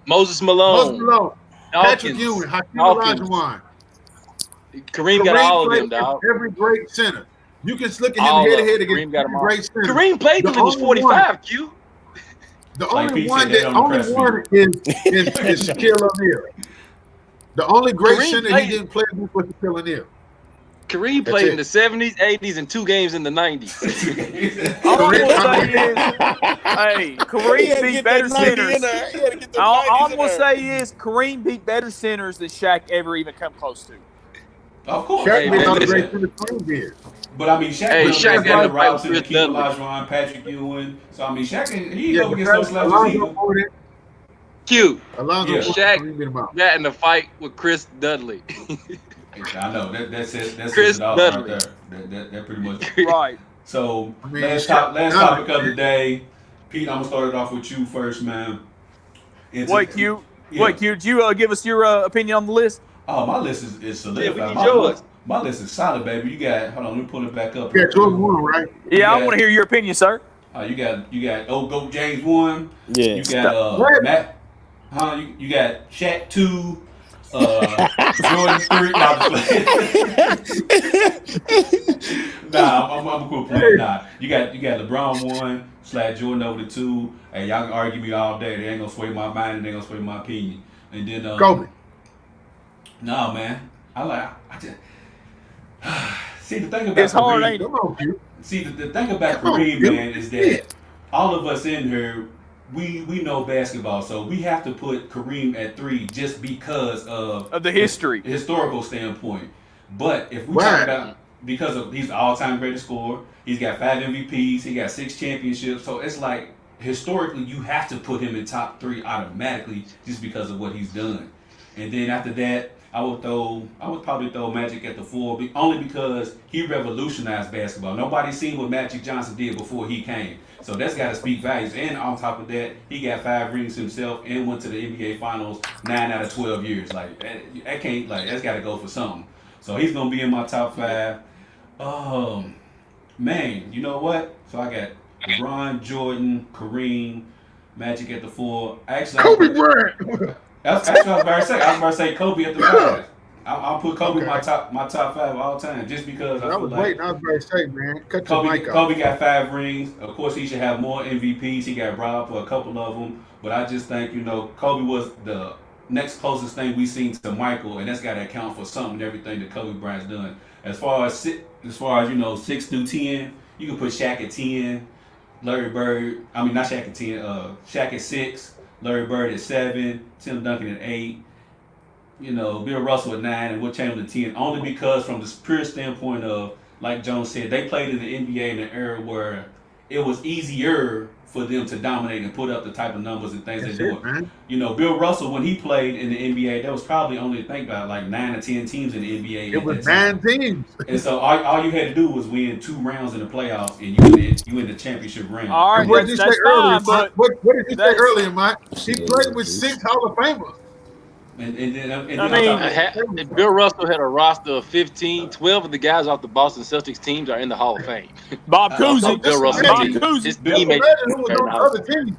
Moses Malone. Patrick Ewing, Hakeem Olajuwon. Kareem got all of them, dog. Every great center. You can look at him head to head against every great center. Kareem played till he was 45, Q. The only one is Shaquille O'Neal. The only great center he didn't play with was Shaquille O'Neal. Kareem played in the 70s, 80s, and 2 games in the 90s. Kareem beat better centers. All I'm going to say is Kareem beat better centers than Shaq ever even come close to. Of course. Shaq beat all the great centers Kareem did. But I mean, Shaq got the Robinson, Hakeem Olajuwon, Patrick Ewing. So I mean, Shaq he go against those slouches. Q. Shaq got in the fight with Chris Dudley. I know that's Chris it all Dudley. right there. That pretty much right. So last topic of the day, Pete. I'm gonna start it off with you first, man. Wait, Q. Did you give us your opinion on the list? Oh, my list is solidified. My list is solid, baby. You got hold on, let me pull it back up. Yeah, Jordan 1, right? Yeah, I want to hear your opinion, sir. You got Goat James 1. Yeah. You got Matt. You got Shaq 2. Jordan 3. Nah, I'm a cool player. Nah, you got LeBron 1/Jordan over the 2. Hey, y'all can argue me all day. They ain't gonna sway my mind and they ain't gonna sway my opinion. And then Kobe. No, man. I just see the thing about it's hard, Kareem. ain't it? Come on, Q. See the thing about Come on, Kareem, Q. man, is that all of us in here, we know basketball, so we have to put Kareem at 3 just because of the history, historical standpoint. But if we talk about because of he's the all-time greatest scorer, he's got 5 MVPs, he got 6 championships, so it's like historically you have to put him in top 3 automatically just because of what he's done. And then after that, I would probably throw Magic at the 4, only because he revolutionized basketball. Nobody's seen what Magic Johnson did before he came. So that's got to speak values. And on top of that, he got 5 rings himself and went to the NBA Finals 9 out of 12 years. Like, that can't, like, that's got to go for something. So he's going to be in my top 5. Man, you know what? So I got LeBron, Jordan, Kareem, Magic at the 4. Actually, Kobe Bryant. That's what I was about to say. I was about to say Kobe at the 5. I'll put Kobe my top 5 of all time just because I was waiting. I was about to say, man, cut your mic off. Kobe got 5 rings. Of course, he should have more MVPs. He got robbed for a couple of them, but I just think Kobe was the next closest thing we seen to Michael, and that's got to account for something and everything that Kobe Bryant's done. As far as 6 through 10, you can put Shaq at 10, Larry Bird. I mean, not Shaq at 10. Shaq at 6. Larry Bird at 7, Tim Duncan at 8, Bill Russell at 9, and Wilt Chamberlain at 10. Only because from the pure standpoint of, like Jones said, they played in the NBA in an era where it was easier for them to dominate and put up the type of numbers and things they do. Bill Russell, when he played in the NBA, there was probably only, think about like 9 or 10 teams in the NBA. It was 9 teams. And so all you had to do was win 2 rounds in the playoffs, and you in the championship round. All right, what did you say earlier, Mike? What did you say earlier, Mike? He played with 6 Hall of Famers. And Bill Russell had a roster of 15. 12 of the guys off the Boston Celtics teams are in the Hall of Fame. Bob Cousy. Bill Russell. His teammates. Who was on the other team?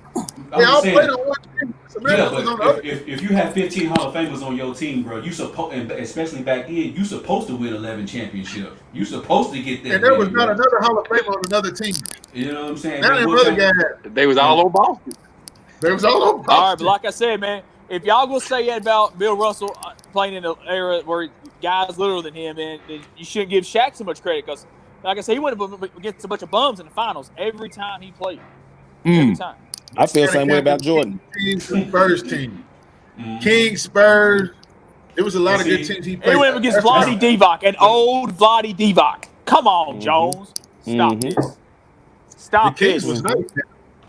They all played on one team. If you have 15 Hall of Famers on your team, bro, and especially back then, you supposed to win 11 championships. You supposed to get that. And there was not another Hall of Famer on another team. You know what I'm saying? None of them other guys. They was all over Boston. They was all over Boston. All right, but like I said, man, if y'all gonna say that about Bill Russell playing in an era where guys littler than him, man, then you shouldn't give Shaq so much credit because, like I said, he went against a bunch of bums in the finals every time he played. Every time. I feel the same way about Jordan. Spurs team. Kings, Spurs. It was a lot of good teams he played. He went against Vlade Divac, an old Vlade Divac. Come on, Jones. Stop this. Stop the Kings this. Was nice.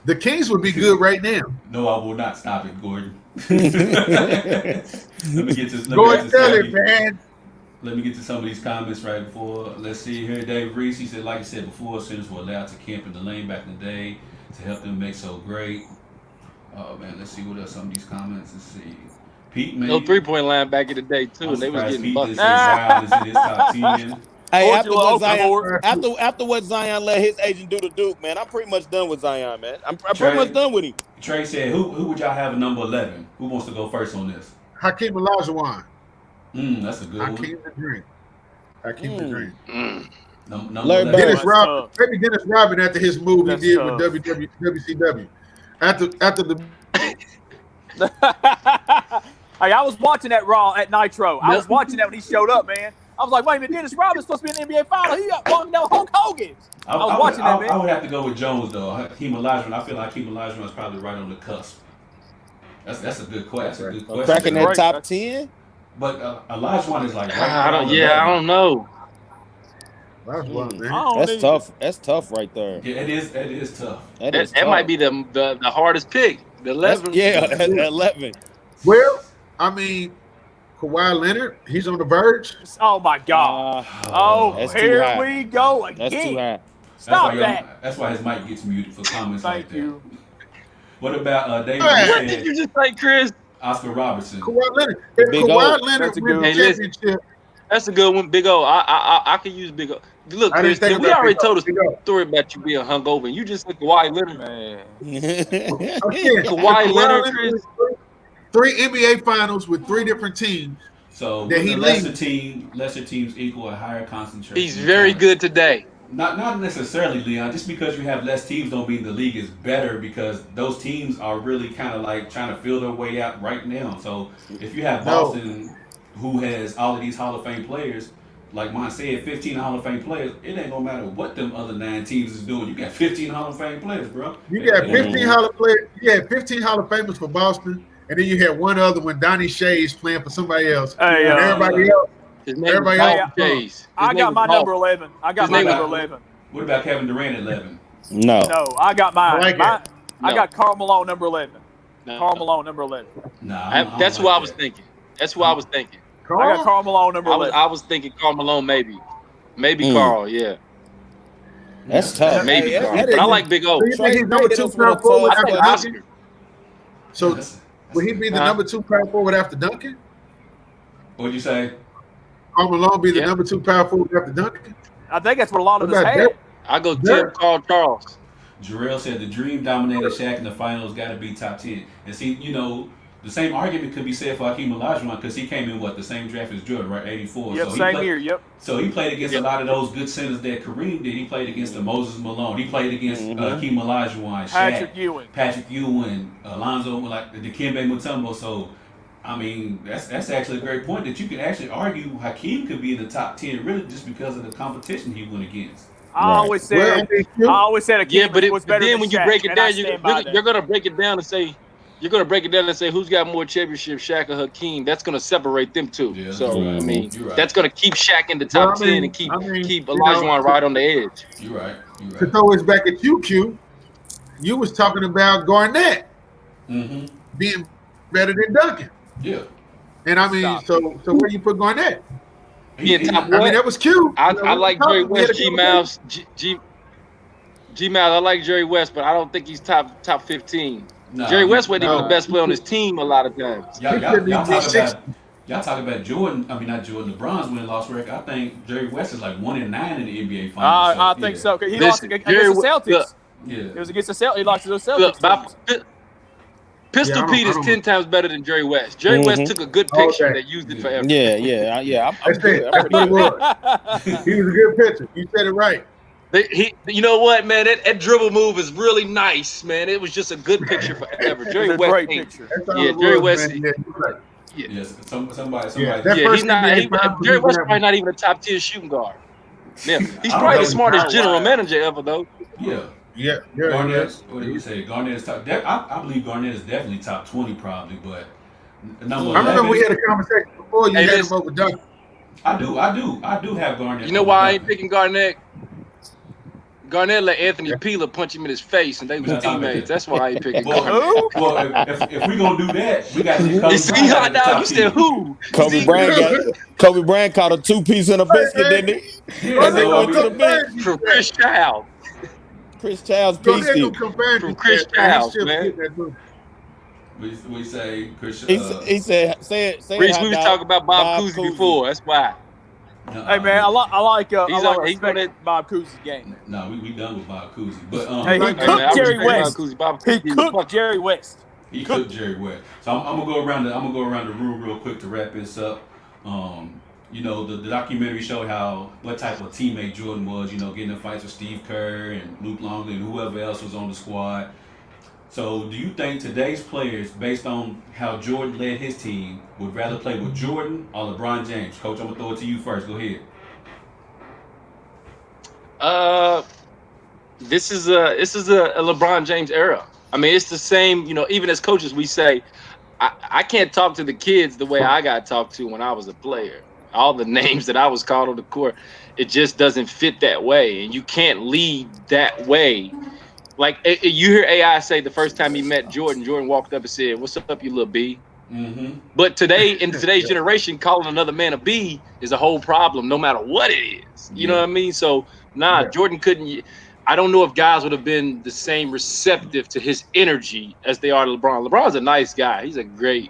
The Kings would be good right now. No, I will not stop it, Gordon. Let me get to some of these comments right before. Let's see here. Dave Reese, he said, like I said before, students were allowed to camp in the lane back in the day to help them make so great. Oh, man, let's see what else some of these comments. Let's see. Pete, man. No 3-point line back in the day, too, and they was getting busted. Zion is in his top 10. Hey, after what Zion let his agent do to Duke, man, I'm pretty much done with Zion, man. I'm pretty much done with him. Trey said, who would y'all have at number 11? Who wants to go first on this? Hakeem Olajuwon. That's a good one. Hakeem the Dream. Dennis Rodman. Maybe Dennis Rodman after his move he did with WCW. After the Hey, I was watching that Raw at Nitro. I was watching that when he showed up, man. I was like, wait a minute, Dennis Rodman's supposed to be in the NBA Final. He got walking down Hulk Hogan. I was watching that, man. I would have to go with Jones, though. Hakeem Olajuwon. I feel like Hakeem Olajuwon is probably right on the cusp. That's a good question. Cracking that top 10? But Olajuwon is like I don't know. That's tough. That's tough right there. Yeah, it is tough. That might be the hardest pick. The 11. At 11. Well, I mean, Kawhi Leonard, he's on the verge. Oh my God! Here we go again. That's too high. Stop that. That's why his mic gets muted for comments like that. Thank you. What about David? What did you just say, Chris? Oscar Robertson. Kawhi Leonard. Kawhi Leonard win the championship. That's a good one, Big O. I could use Big O. Look, Chris, we already told a story about you being hungover, and you just said Kawhi Leonard. Man. Kawhi Leonard, Chris. 3 NBA finals with 3 different teams. So that he lesser teams equal a higher concentration. He's very good today. Not necessarily, Leon. Just because you have less teams don't mean the league is better, because those teams are really kind of like trying to feel their way out right now. So if you have Boston, who has all of these Hall of Fame players, like mine said, 15 Hall of Fame players, it ain't gonna matter what them other 9 teams is doing. You got 15 Hall of Fame players, bro. You got 15 Hall of players. You had 15 Hall of Famers for Boston, and then you had one other when Donnie Shay's playing for somebody else. Hey, and everybody else. Everybody else. I got my number 11. I got my number 11. What about Kevin Durant at 11? No, I got mine. I got Karl Malone number 11. Karl Malone number 11. That's what I was thinking. That's what I was thinking. I got Karl Malone number 11. I was thinking Karl Malone maybe Karl, yeah. That's tough. Maybe Karl. But I like Big O. So you think he's number 2 power forward after Duncan? So will he be the number 2 power forward after Duncan? What'd you say? Karl Malone be the number 2 power forward after Duncan? I think that's what a lot of us had. I go Tim Carl Charles. Jarrell said the Dream dominated Shaq in the finals, got to be top 10. And see, the same argument could be said for Hakeem Olajuwon, because he came in the same draft as Jordan, right? 84. Yep, same year. Yep. So he played against a lot of those good centers that Kareem did. He played against the Moses Malone. He played against Hakeem Olajuwon, Shaq, Patrick Ewing, Alonzo, like Dikembe Mutombo. So, I mean, that's actually a great point, that you can actually argue Hakeem could be in the top 10 really just because of the competition he went against. I always said Hakeem was better then than when you Shaq, break it down, you're going to break it down and say. You're gonna break it down and say who's got more championships, Shaq or Hakeem. That's gonna separate them two. Yeah, so right. I mean, that's gonna keep Shaq in the top 10 and keep Olajuwon right on the edge. You're right. To throw us back at you, Q, you was talking about Garnett being better than Duncan. Yeah. And I mean, so where you put Garnett? He in top I mean, that was cute. I like Jerry West, G Miles, G Miles. I like Jerry West, but I don't think he's top 15. No, Jerry West wasn't even the best player on his team a lot of times. Y'all talk about Jordan. I mean, not Jordan. LeBron's win loss record. I think Jerry West is like 1-9 in the NBA finals. I think so. He lost against the Celtics. It was against the Celtics. He lost to the Celtics. Pistol Pete is 10 times better than Jerry West. Jerry West took a good picture that used it forever. Yeah. That's it. He was a good pitcher. You said it right. You know what, man? That dribble move is really nice, man. It was just a good picture forever. Jerry West, great picture. Jerry West. Yes, somebody. Jerry West probably not even a top 10 shooting guard. Yeah, he's probably the smartest general manager ever, though. Yeah. Garnett. What did you say? Garnett is top. I believe Garnett is definitely top 20, probably. But number 11. I remember we had a conversation before you had him over Duncan. I do have Garnett. You know why I ain't picking Garnett? Garnett let Anthony Peeler punch him in his face, and they was teammates. That's why I ain't picking Garnett. Well, if we gonna do that, we got to Kobe see hot dog. You said who? Kobe Bryant caught a 2-piece in a biscuit, didn't he? From Chris Child. Chris Child's piece. From Chris Child, man. We say Chris. He said. Reese, we was talking about Bob Cousy before. That's why. Hey man, I like Bob Cousy's game. No, we done with Bob Cousy, but he cooked Jerry West. He cooked Jerry West. He cooked Jerry West. So I'm gonna go around the room real quick to wrap this up. The documentary showed what type of teammate Jordan was. Getting in fights with Steve Kerr and Luke Longley and whoever else was on the squad. So do you think today's players, based on how Jordan led his team, would rather play with Jordan or LeBron James? Coach, I'm going to throw it to you first. Go ahead. This is a LeBron James era. I mean, it's the same, even as coaches, we say, I can't talk to the kids the way I got talked to when I was a player. All the names that I was called on the court, it just doesn't fit that way. And you can't lead that way. Like, you hear AI say the first time he met Jordan walked up and said, "What's up, you little B?" Mm-hmm. But in today's generation, calling another man a B is a whole problem, no matter what it is. You know what I mean? So, Jordan couldn't. I don't know if guys would have been the same receptive to his energy as they are to LeBron. LeBron's a nice guy. He's a great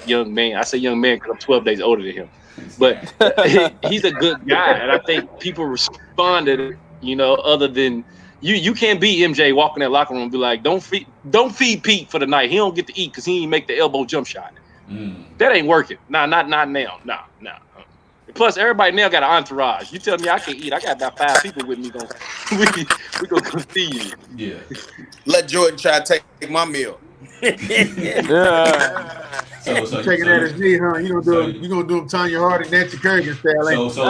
young man. I say young man because I'm 12 days older than him. But he's a good guy, and I think people responded, other than You can't beat MJ walking that locker room and be like, don't feed Pete for the night. He don't get to eat because he didn't make the elbow jump shot. That ain't working. Nah, not now. Nah. Plus, everybody now got an entourage. You tell me I can eat. I got about 5 people with me. We gonna come see you. Yeah. Let Jordan try to take my meal. So taking that as me, huh? You gonna do him Tanya Harding, Nancy Kerrigan style. So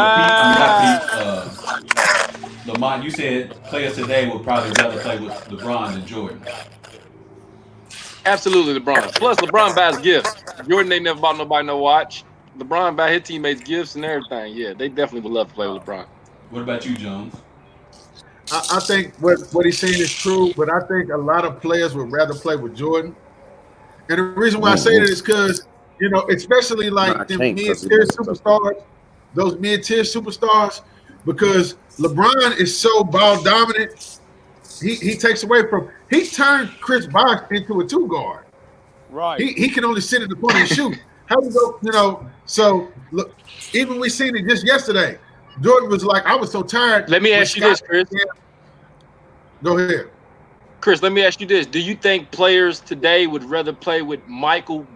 Pete, Lamont, you said players today would probably rather play with LeBron than Jordan. Absolutely, LeBron. Plus, LeBron buys gifts. Jordan ain't never bought nobody no watch. LeBron buy his teammates gifts and everything. Yeah, they definitely would love to play with LeBron. What about you, Jones? I think what he's saying is true, but I think a lot of players would rather play with Jordan. And the reason why I say that is because, especially like them mid-tier superstars, those mid-tier superstars, because LeBron is so ball dominant, he takes away from – he turned Chris Bosh into a 2-guard. Right. He can only sit in the corner and shoot. How do you go, so look, even we seen it just yesterday. Jordan was like, I was so tired. Let me ask you this, Chris. Go ahead. Chris, let me ask you this. Do you think players today would rather play with Michael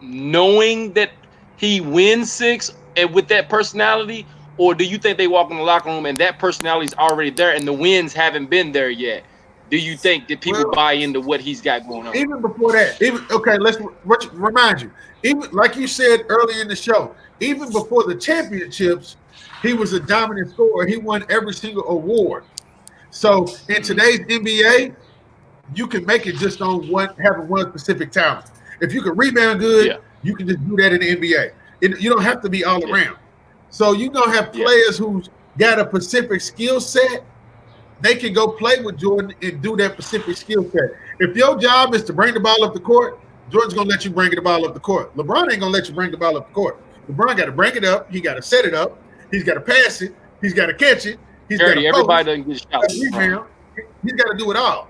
knowing that he wins 6 and with that personality? Or do you think they walk in the locker room and that personality is already there and the wins haven't been there yet? Do you think that people buy into what he's got going on? Even before that, let's remind you. Even like you said earlier in the show, even before the championships, he was a dominant scorer. He won every single award. So in today's NBA, you can make it just on having one specific talent. If you can rebound good, you can just do that in the NBA. You don't have to be all around. So you're going to have players who's got a specific skill set. They can go play with Jordan and do that specific skill set. If your job is to bring the ball up the court, Jordan's going to let you bring the ball up the court. LeBron ain't going to let you bring the ball up the court. LeBron got to bring it up. He got to set it up. He's got to pass it. He's got to catch it. He's got to everybody doesn't get shots. He's got to do it all.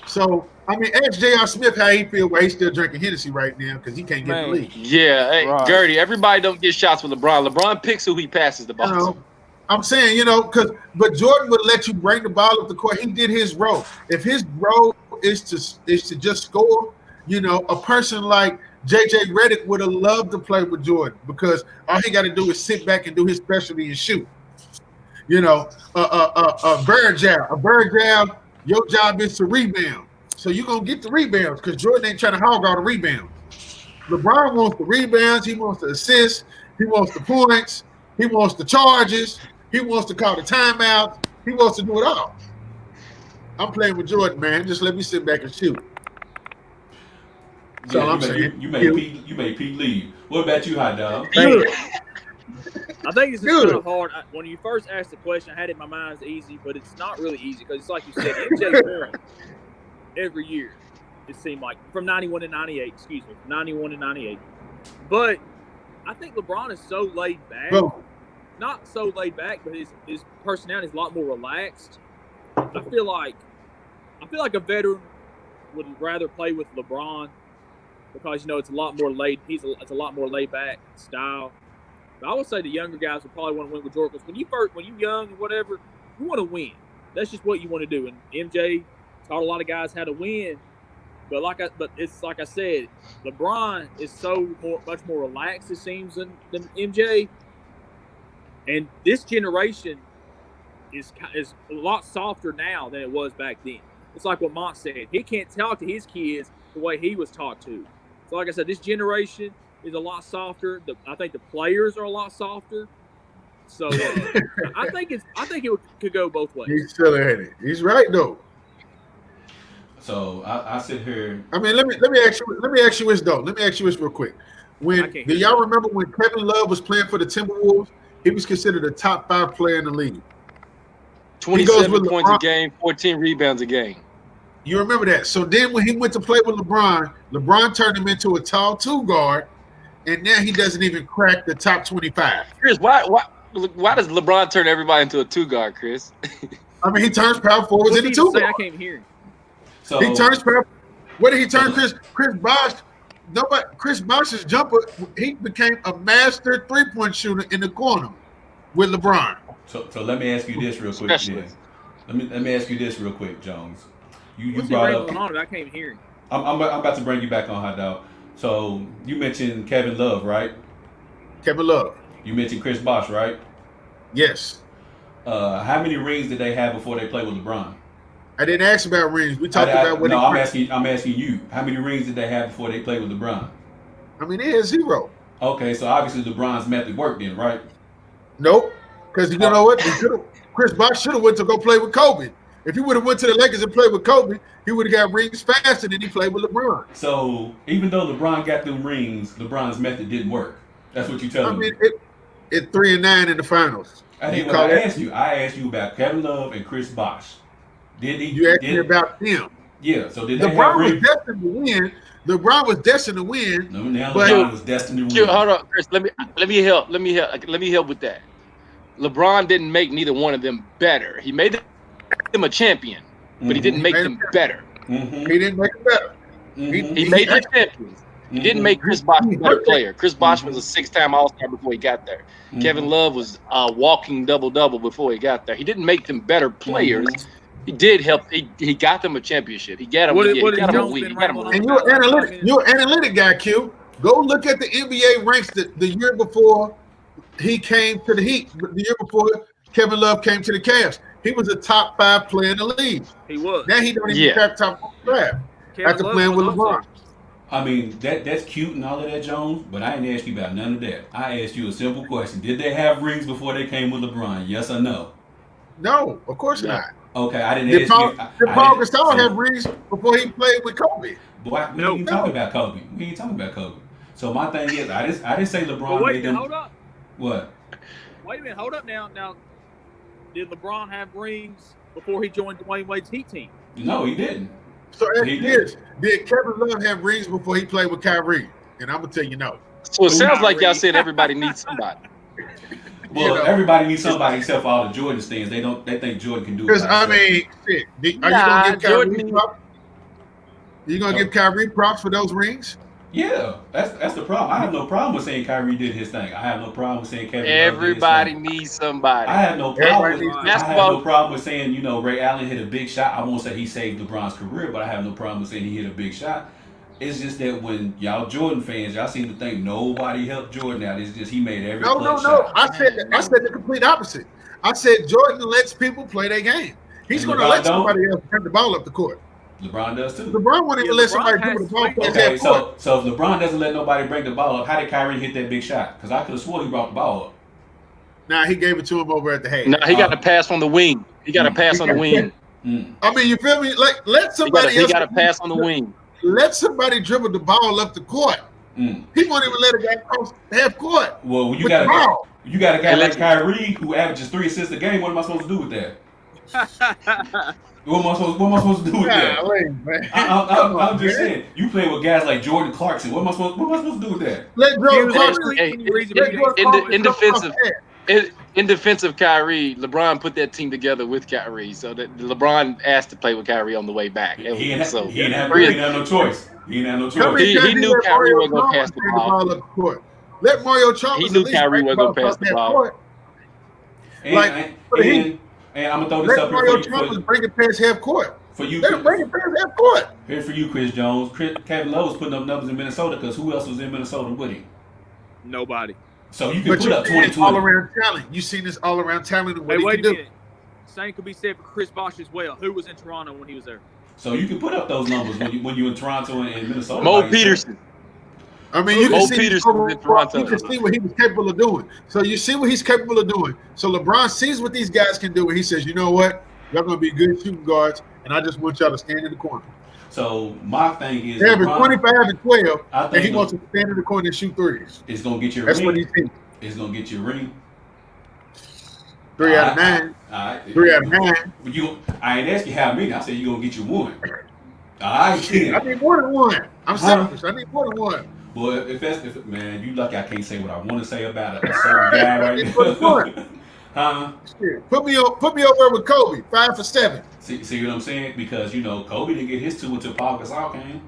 So, I mean, ask J.R. Smith how he feel while he's still drinking Hennessy right now because he can't get the lead. Yeah, hey, right. Gertie, everybody don't get shots with LeBron. LeBron picks who he passes the ball to. I'm saying, but Jordan would let you bring the ball up the court. He did his role. If his role is to just score, a person like J.J. Redick would have loved to play with Jordan because all he got to do is sit back and do his specialty and shoot. A bird jab, your job is to rebound. So you're going to get the rebounds because Jordan ain't trying to hog all the rebounds. LeBron wants the rebounds. He wants the assists. He wants the points. He wants the charges. He wants to call the timeout. He wants to do it all. I'm playing with Jordan, man. Just let me sit back and shoot. That's all I'm saying. You made Pete leave. What about you, Hot Dog? I think it's just kind of hard. When you first asked the question, I had it in my mind as easy, but it's not really easy because it's like you said, MJ won every year. It seemed like from 91 to 98. Excuse me, 91 to 98. But I think LeBron is so laid back. Not so laid back, but his personality is a lot more relaxed. I feel like a veteran would rather play with LeBron because it's a lot more laid. It's a lot more laid back style. But I would say the younger guys would probably want to win with Jordan because when you're young and whatever, you want to win. That's just what you want to do. And MJ taught a lot of guys how to win. But it's like I said, LeBron is much more relaxed, it seems, than MJ. And this generation is a lot softer now than it was back then. It's like what Mont said. He can't talk to his kids the way he was taught to. So like I said, this generation is a lot softer. I think the players are a lot softer. So I think it could go both ways. He's still ahead. He's right though. So I sit here. I mean, let me ask you this though. Let me ask you this real quick. Do y'all remember when Kevin Love was playing for the Timberwolves? He was considered a top 5 player in the league. 27 points a game, 14 rebounds a game. You remember that? So then when he went to play with LeBron turned him into a tall 2-guard, and now he doesn't even crack the top 25. Chris, why does LeBron turn everybody into a 2-guard, Chris? I mean, he turns power forwards into 2-guard. I can't hear him. So he turns power. What did he turn Chris Bosh? Chris Bosh's jumper, he became a master 3-point shooter in the corner with LeBron. So let me ask you this real quick. Let me ask you this real quick, Jones. You What's brought up. on? I can't even hear him. I'm about to bring you back on, Hot Dog. So you mentioned Kevin Love, right? Kevin Love. You mentioned Chris Bosh, right? Yes. How many rings did they have before they played with LeBron? I didn't ask about rings. We talked about what. No, I'm asking you. How many rings did they have before they played with LeBron? I mean, they had 0. Okay, so obviously LeBron's method worked then, right? Nope. Because you know what? Chris Bosh should have went to go play with Kobe. If he would have went to the Lakers and played with Kobe, he would have got rings faster than he played with LeBron. So even though LeBron got them rings, LeBron's method didn't work. That's what you're telling me. I mean, it 3-9 in the finals. I asked you about Kevin Love and Chris Bosh. You asked me about them. Yeah. So did they LeBron was destined to win. LeBron was destined to win. No, now LeBron was destined to win. Hold on, Chris. Let me help with that. LeBron didn't make neither one of them better. He made them a champion, but he didn't make them better. Mm-hmm. He didn't make them better. Mm-hmm. He made them champions. He didn't make Chris Bosh a better player. Chris Bosh was a 6-time All-Star before he got there. Kevin Love was a walking double-double before he got there. He didn't make them better players. He did help. He got them a championship. He got them a win. And you're an analytic guy, Q. Go look at the NBA ranks the year before he came to the Heat. The year before Kevin Love came to the Cavs. He was a top 5 player in the league. He was. Now he don't even crack top 5 after playing with LeBron. I mean, that's cute and all of that, Jones, but I didn't ask you about none of that. I asked you a simple question. Did they have rings before they came with LeBron? Yes or no? No, of course not. Okay, I didn't ask you. Did Paul Gasol have rings before he played with Kobe? Boy, we ain't talking about Kobe. We ain't talking about Kobe. So my thing is, I didn't say LeBron made them. Hold up. What? Wait a minute. Hold up now. Now, did LeBron have rings before he joined Dwayne Wade's Heat team? No, he didn't. So did Kevin Love have rings before he played with Kyrie? And I'm gonna tell you no. So it sounds like y'all said everybody needs somebody. Well, everybody needs somebody except for all the Jordan stands. They think Jordan can do it. Because I mean, shit. Are you gonna give Kyrie props? Are you gonna give Kyrie props for those rings? Yeah, that's the problem. I have no problem with saying Kyrie did his thing. I have no problem with saying Kevin Love everybody did his thing. needs somebody. I have no problem with saying, Ray Allen hit a big shot. I won't say he saved LeBron's career, but I have no problem with saying he hit a big shot. It's just that when y'all Jordan fans, y'all seem to think nobody helped Jordan out. It's just he made every shot. No. I said the complete opposite. I said Jordan lets people play their game. He's going to let somebody else bring the ball up the court. LeBron does too. LeBron wouldn't even let somebody dribble the ball. Okay, so if LeBron doesn't let nobody bring the ball up, how did Kyrie hit that big shot? Because I could have swore he brought the ball up. Nah, he gave it to him over at the half. No, he got a pass on the wing. He got a pass on the wing. I mean, you feel me? Like, let somebody else. He got a pass on the wing. Let somebody dribble the ball up the court. He won't even let a guy cross half court. Well, you got a guy like Kyrie who averages 3 assists a game. What am I supposed to do with that? What am I supposed to do with that? I'm just saying. You play with guys like Jordan Clarkson. What am I supposed to do with that? Let Jordan Clarkson. In defense of Kyrie, LeBron put that team together with Kyrie, so that LeBron asked to play with Kyrie on the way back. He didn't have no choice. He knew Kyrie wasn't going to pass the ball. Up the court. Let Mario Chalmers. He knew Kyrie wasn't going to pass the ball. And I'm gonna throw this up here Mario Chalmers bring it past half court. For you, let him bring it past half court. Here for you, Chris Jones. Kevin Love was putting up numbers in Minnesota because who else was in Minnesota with him? Nobody. So you can put up 2020. All around talent. You seen this all around talent and what he can do. Same could be said for Chris Bosh as well. Who was in Toronto when he was there? So you can put up those numbers when you in Toronto and Minnesota. Mo Peterson. I mean, you can see what he was capable of doing. So you see what he's capable of doing. So LeBron sees what these guys can do, and he says, you know what? Y'all going to be good shooting guards, and I just want y'all to stand in the corner. So my thing is, they're 25 and 12, and he wants to stand in the corner and shoot threes. It's going to get you a ring. That's what he thinks. It's going to get you a ring. 3 out of 9. All right. 3 out of 9. I ain't asked you how many. I said you're going to get you one. All right. I need more than one. I'm selfish. I need more than one. Boy, if man, you lucky I can't say what I want to say about a certain guy right now. Huh? Put me over with Kobe, 5 for 7. See what I'm saying? Because Kobe didn't get his 2 until Paul Gasol came.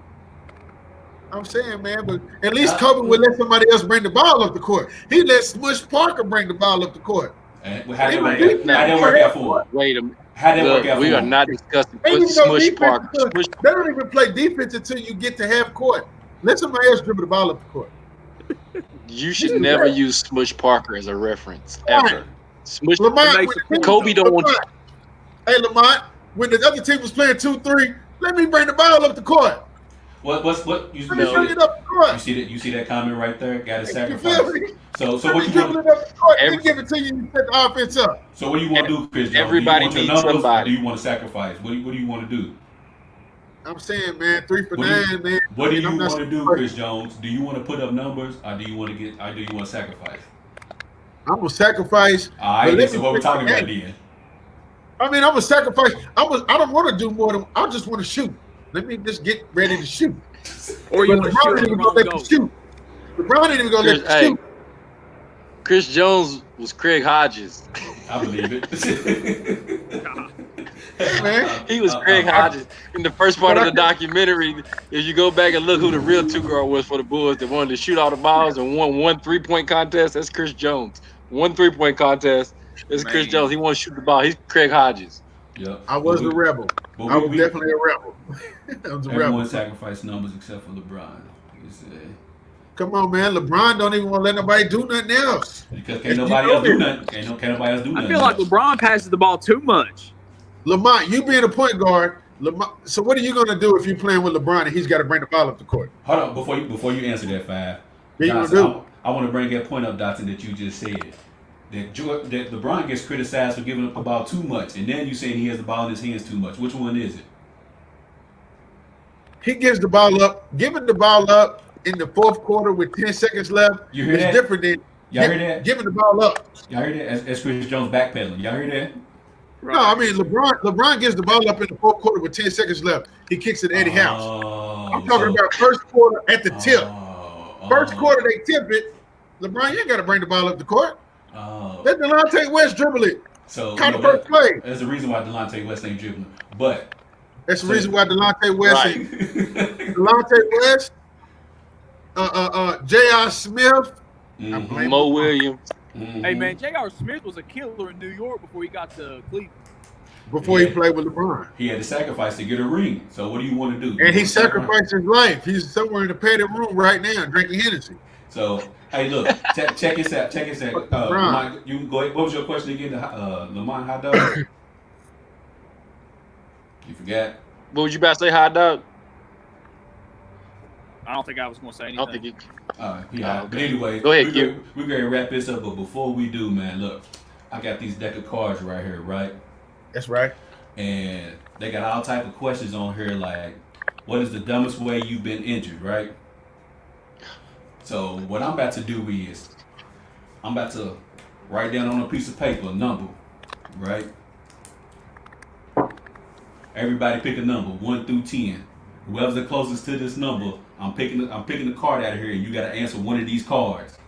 I'm saying, man, but at least Kobe would let somebody else bring the ball up the court. He let Smush Parker bring the ball up the court. How did it work out for him? Wait a minute. How that work out? We are not discussing Smush Parker. They don't even play defense until you get to half court. Let somebody else dribble the ball up the court. You should never use Smush Parker as a reference ever. Smush Lamont, Kobe don't want you. Hey Lamont, when the other team was playing 2-3, let me bring the ball up the court. What you bring it up the court. You see that comment right there? Got to sacrifice. You feel me? So what you want? They give it to you. You set the offense up. So what do you want to do, Chris Jones? Everybody do you want needs your numbers, somebody. Or do you want to sacrifice? What do you want to do? I'm saying, man, 3 for 9, man. What do you want to do, Chris Jones? Do you want to put up numbers, or do you want to sacrifice? I'm gonna sacrifice. All right, so what we're talking about then? I mean, I'm gonna sacrifice. I don't want to do more than. I just want to shoot. Let me just get ready to shoot. Or you want to shoot. LeBron ain't even gonna let you shoot. Chris Jones was Craig Hodges. I believe it. Hey, man. He was Craig Hodges in the first part of the documentary. If you go back and look who the real 2-guard was for the Bulls that wanted to shoot all the balls and won one 3-point contest, that's Chris Jones. 1 3-point contest. That's Chris Jones. He wants to shoot the ball. He's Craig Hodges. Yep. I was a rebel. I was definitely a rebel. I was a rebel. Everyone sacrificed numbers except for LeBron. Come on, man. LeBron don't even want to let nobody do nothing else. Because can't nobody else do nothing. Can't nobody else do nothing. I feel like LeBron passes the ball too much. Lamont, you being a point guard, so what are you going to do if you're playing with LeBron and he's got to bring the ball up the court? Hold on, before you answer that, Five. I want to bring that point up, Dotson, that you just said. That LeBron gets criticized for giving up the ball too much, and then you saying he has the ball in his hands too much. Which one is it? He gives the ball up. Giving the ball up in the fourth quarter with 10 seconds left is different than giving the ball up. Y'all heard that? As Chris Jones backpedaling. Y'all heard that? Right. No, I mean LeBron gives the ball up in the fourth quarter with 10 seconds left. He kicks it to Eddie House. I'm talking about first quarter at the tip. First quarter they tip it. LeBron, you ain't got to bring the ball up the court. Let Delonte West dribble it. So kind of first play. There's a reason why Delonte West ain't dribbling, but that's the reason why Delonte West ain't. Delonte West, J.R. Smith, Mo Williams. Hey man, J.R. Smith was a killer in New York before he got to Cleveland. Before he played with LeBron, he had to sacrifice to get a ring. So what do you want to do? And he sacrificed his life. He's somewhere in the padded room right now drinking Hennessy. So hey, look, check this out. Lamont, you can go ahead. What was your question again? Lamont hot dog. You forgot. What was you about to say, hot dog? I don't think I was going to say anything. I don't think yeah. But anyway, go ahead, we're going to wrap this up. But before we do, man, look, I got these deck of cards right here, right? That's right. And they got all type of questions on here, like, what is the dumbest way you've been injured, right? So what I'm about to do is, I'm about to write down on a piece of paper a number, right? Everybody pick a number, 1 through 10. Whoever's the closest to this number, I'm picking the card out of here, and you got to answer one of these cards.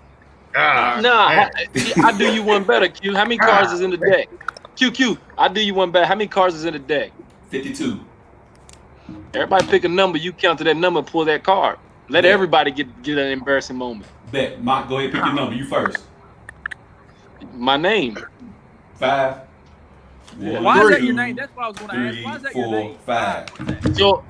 I do you one better, Q. How many cards is in the deck? Q, I do you one better. How many cards is in the deck? 52. Everybody pick a number. You count to that number, pull that card. Let everybody get an embarrassing moment. Bet. Mike, go ahead, pick your number. You first. My name. 5. Why is that your name? That's what I was going to ask. Why is that your name? 5. So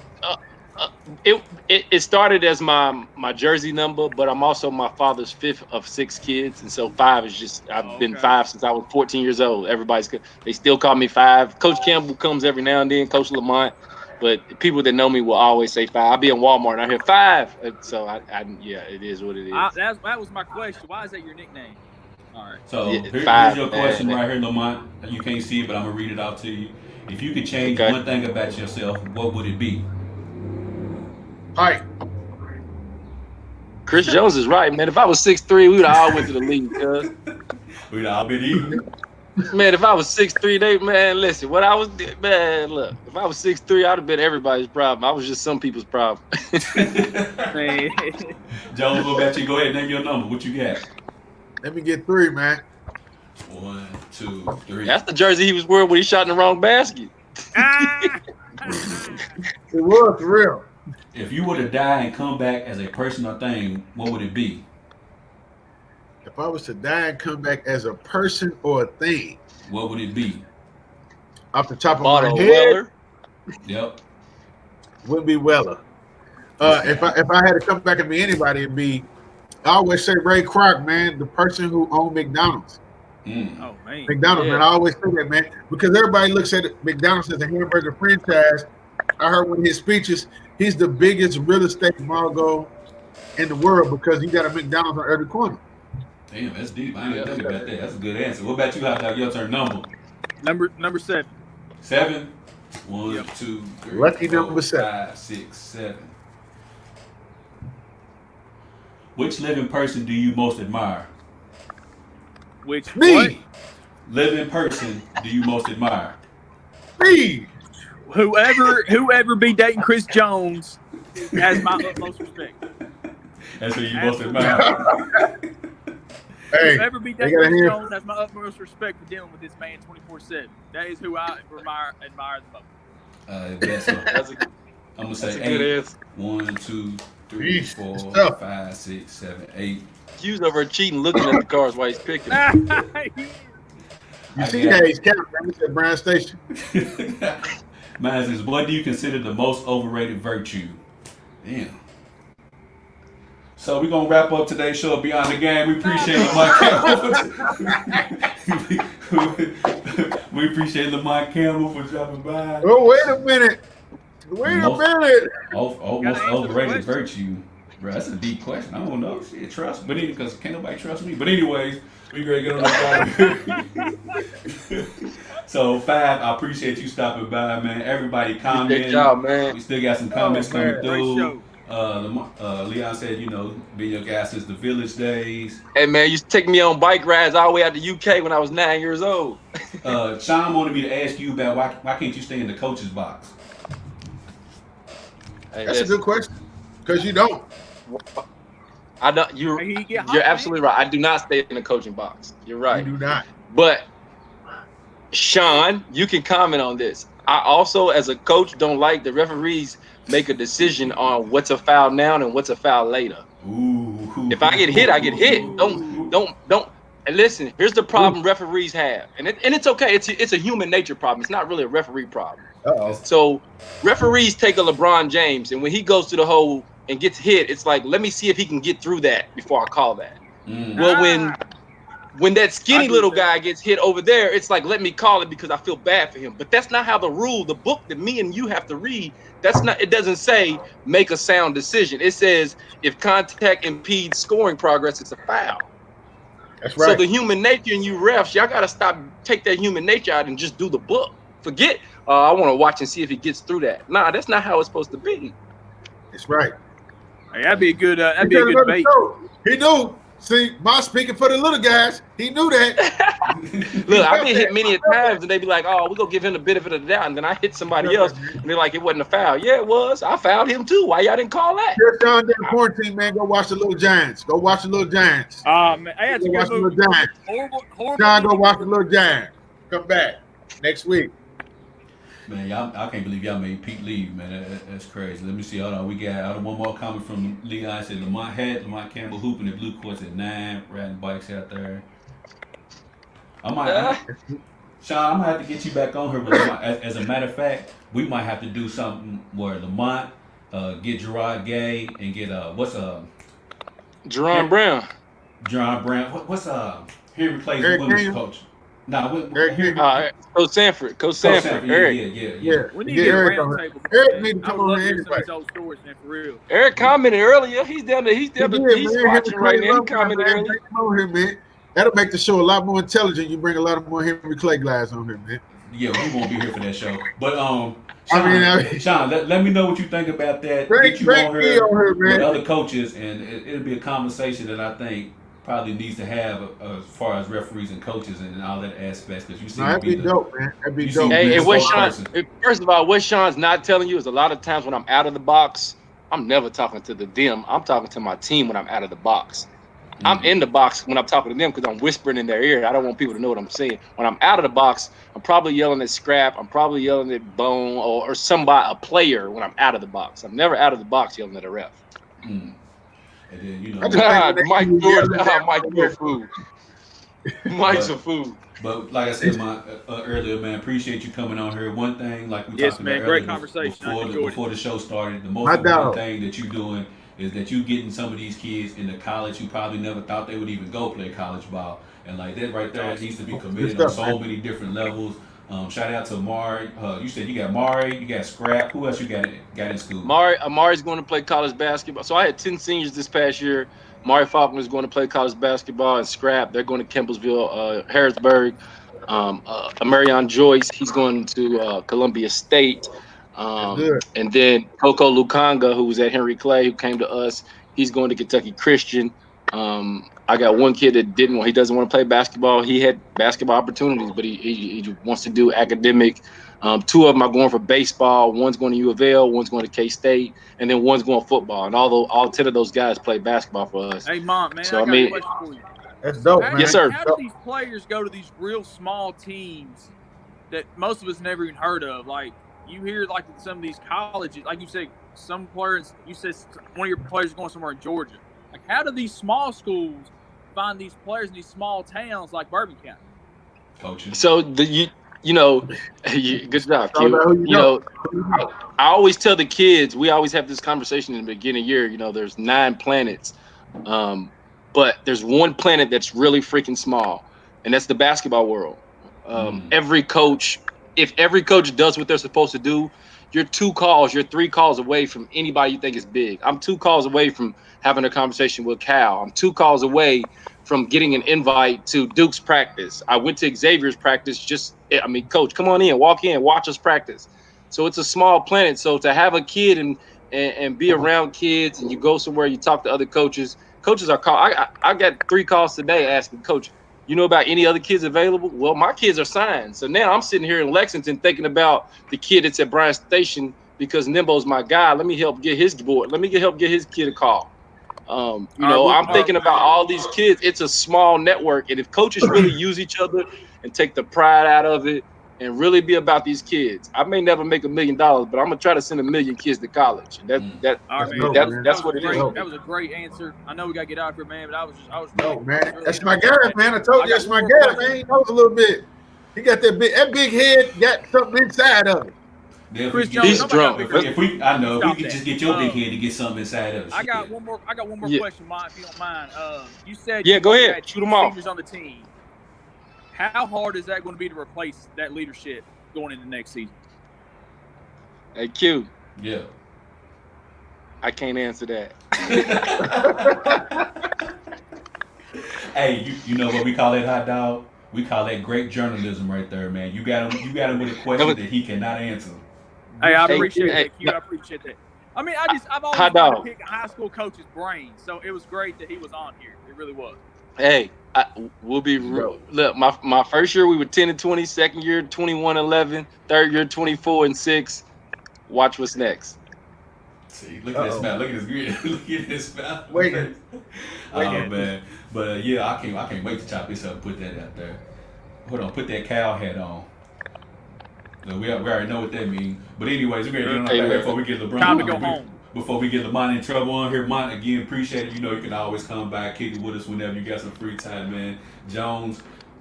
it started as my jersey number, but I'm also my father's 5th of 6 kids, and so 5 is just I've been 5 since I was 14 years old. They still call me 5. Coach Campbell comes every now and then, Coach Lamont, but people that know me will always say 5. I'll be in Walmart and I hear 5, so it is what it is. That was my question. Why is that your nickname? All right. So here's your question right here, Lamont. You can't see it, but I'm gonna read it out to you. If you could change one thing about yourself, what would it be? Height. Chris Jones is right, man. If I was 6'3", we would all went to the league, cuz. We'd all been eating. Man, if I was 6'3", listen, what I was, man, look, if I was 6'3", I'd have been everybody's problem. I was just some people's problem. Jones, what about you? Go ahead, name your number. What you got? Let me get 3, man. 1, 2, 3. That's the jersey he was wearing when he shot in the wrong basket. It was for real. If you were to die and come back as a person or thing, what would it be? If I was to die and come back as a person or a thing, what would it be? off the top of my head. Weller. Yep. Would be Weller. If I had to come back and be anybody, it'd be, I always say Ray Kroc, man, the person who owned McDonald's. Oh man, McDonald's, man. I always say that, man, because everybody looks at McDonald's as a hamburger franchise. I heard one of his speeches, he's the biggest real estate mogul in the world because he got a McDonald's on every corner. Damn, that's deep. I didn't think about that. That's a good answer. What about you, Hot Dog? Your turn. Number 7. 7? 1, 2, 3, Lucky 4, number 7. 5, 6, 7. Which living person do you most admire? Which me? What? Living person do you most admire? Me. Whoever be dating Chris Jones has my utmost respect. That's who you most admire. Hey, whoever be dating Chris Jones has my utmost respect for dealing with this man 24/7. That is who I admire the most. I'm gonna say 8. 1, 2, 3, 4, 5, 6, 7, 8. Q's over cheating, looking at the cars while he's picking. You see that he's counting at Brown Station. Mine says, what do you consider the most overrated virtue? Damn. So we're going to wrap up today's show of Beyond the Game. We appreciate Lamont Campbell. We appreciate Lamont Campbell for dropping by. Oh, wait a minute. Most overrated virtue. Bro, that's a deep question. I don't know. Shit, trust. But because can't nobody trust me. But anyways, we ready to get on that. So 5, I appreciate you stopping by, man. Everybody comment. Good job, man. We still got some comments coming through. Leon said, being your guy since the Village days. Hey, man, you used to take me on bike rides all the way out to UK when I was 9 years old. Sean wanted me to ask you about why can't you stay in the coach's box? Hey, that's a good question. Because you don't. I don't. You're absolutely right. I do not stay in the coaching box. You're right. You do not. But Sean, you can comment on this. I also, as a coach, don't like the referees make a decision on what's a foul now and what's a foul later. Ooh. If I get hit, I get hit. Don't. And listen, here's the problem referees have, and it's okay. It's a human nature problem. It's not really a referee problem. Uh-oh. So referees take a LeBron James, and when he goes to the hole and gets hit, it's like, let me see if he can get through that before I call that. Well, when that skinny little guy gets hit over there, it's like, let me call it because I feel bad for him. But that's not how the book that me and you have to read, it doesn't say make a sound decision. It says if contact impedes scoring progress, it's a foul. That's right. So the human nature in you refs, y'all got to take that human nature out and just do the book. Forget, I want to watch and see if he gets through that. Nah, that's not how it's supposed to be. That's right. Hey, that'd be a good debate. He knew. See, Moss speaking for the little guys. He knew that. Look, I've been hit many times, and they be like, "Oh, we're gonna give him the benefit of the doubt," and then I hit somebody else, and they're like, "It wasn't a foul." Yeah, it was. I fouled him too. Why y'all didn't call that? You're down there quarantine, man. Go watch the Little Giants. Go watch the Little Giants. Man, I go watch the Little Giants. Horrible. John, go watch the Little Giants. Come back next week. Man, I can't believe y'all made Pete leave, man. That's crazy. Let me see. Hold on. We got one more comment from Leon. Said Lamont Campbell hooping the blue courts at 9, riding bikes out there. Sean, I'm gonna have to get you back on here with Lamont. As a matter of fact, we might have to do something where Lamont get Gerard Gay and get Jerron Brown. Jerron Brown. What's Henry Clay's women's coach? Coach Sanford. Eric. Yeah. We need to get a round table. Eric need to come on here anyway. For real. Eric commented earlier. He's down there. He's watching right now. He commented earlier. Come on here, man. That'll make the show a lot more intelligent. You bring a lot of more Henry Clay guys on here, man. Yeah, we won't be here for that show. But Sean, Sean, let me know what you think about that. Get you on here with other coaches, and it'll be a conversation that I think probably needs to have as far as referees and coaches and all that aspects, because you see, that'd be dope, man. That'd be dope. Hey, first of all, what Sean's not telling you is a lot of times when I'm out of the box, I'm never talking to the them. I'm talking to my team when I'm out of the box. Mm-hmm. I'm in the box when I'm talking to them because I'm whispering in their ear. I don't want people to know what I'm saying. When I'm out of the box, I'm probably yelling at Scrap. I'm probably yelling at Bone or somebody, a player, when I'm out of the box. I'm never out of the box yelling at a ref. Mm. And then, Mike Jordan, Mike Jordan food. Mike's some food. But like I said, earlier, man, appreciate you coming on here. One thing, like we yes, talked man, about great earlier, conversation. before the show started, the most important thing that you're doing is that you getting some of these kids into college who probably never thought they would even go play college ball. And like that right there needs to be committed on so many different levels. Shout out to Mari. You said you got Mari, you got Scrap. Who else you got in school? Amari's going to play college basketball. So I had 10 seniors this past year. Mari Faulkner is going to play college basketball, and Scrap, they're going to Campbellsville, Harrisburg. Marion Joyce, he's going to Columbia State. And then Coco Lukanga, who was at Henry Clay, who came to us, he's going to Kentucky Christian. I got one kid that he doesn't want to play basketball. He had basketball opportunities, but he wants to do academic. Two of them are going for baseball. One's going to U of L, one's going to K-State, and then one's going football. And all 10 of those guys play basketball for us. Hey, Mont, man, so, I got a question for you. That's dope, man. Yes, sir. How do these players go to these real small teams that most of us never even heard of? Like, you hear like some of these colleges, like you said, some players, you said one of your players is going somewhere in Georgia. Like, how do these small schools find these players in these small towns like Bourbon County? Coaching. So good job, Q. I always tell the kids, we always have this conversation in the beginning of the year. There's 9 planets, but there's one planet that's really freaking small, and that's the basketball world. Every coach, if every coach does what they're supposed to do, you're 3 calls away from anybody you think is big. I'm 2 calls away from having a conversation with Cal. I'm 2 calls away from getting an invite to Duke's practice. I went to Xavier's practice. Coach, come on in, walk in, watch us practice. So it's a small planet. So to have a kid and be around kids, and you go somewhere, you talk to other coaches. Coaches are called. I got 3 calls today asking, Coach, you know about any other kids available? Well, my kids are signed. So now I'm sitting here in Lexington thinking about the kid that's at Bryan Station because Nimbo's my guy. Let me help get his board. Let me help get his kid a call. I'm thinking about all these kids. It's a small network. And if coaches really use each other and take the pride out of it and really be about these kids, I may never make $1 million, but I'm going to try to send 1 million kids to college. And that's what it is. That was a great answer. I know we got to get out of here, man, but I was man. That's my guy, man. I told you that's my guy, man. He knows a little bit. He got that big head, got something inside of it. Chris Jones, he's drunk. If we could just get your big head to get something inside of it. I got one more question, Mike, if you don't mind. You said go ahead. Shoot them off. Seniors on the team. How hard is that going to be to replace that leadership going into next season? Hey, Q. Yeah. I can't answer that. Hey, you know what we call that, hot dog? We call that great journalism right there, man. You got him with a question that he cannot answer. Hey, I appreciate that, Q. I appreciate that. I mean, I've always wanted to pick a high school coach's brain, so it was great that he was on here. It really was. Hey, we'll be real. Look, my first year we were 10-20, second year 21-11, third year 24-6. Watch what's next. See, look at this man. Look at his grin. Look at this man. Wait. Oh man, but yeah, I can't wait to chop this up and put that out there. Hold on, put that cow hat on. So we already know what that means. But anyways, we're gonna get on that before we get LeBron. Time to go home. Before we get Lamont in trouble on here, Mont, again, appreciate it. You know you can always come by, kick it with us whenever you got some free time, man. Jones.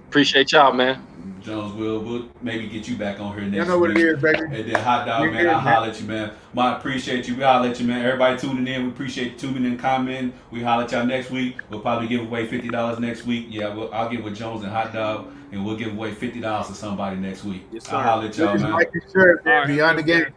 Appreciate y'all, man. Jones, we'll maybe get you back on here next week. You know what it is, baby. And then Hot Dog, man, I'll holler at you, man. Mont, appreciate you. We holler at you, man. Everybody tuning in, we appreciate you tuning in, commenting. We holler at y'all next week. We'll probably give away $50 next week. Yeah, I'll get with Jones and Hot Dog, and we'll give away $50 to somebody next week. Yes, sir. I'll holler at y'all, man. Beyond the game.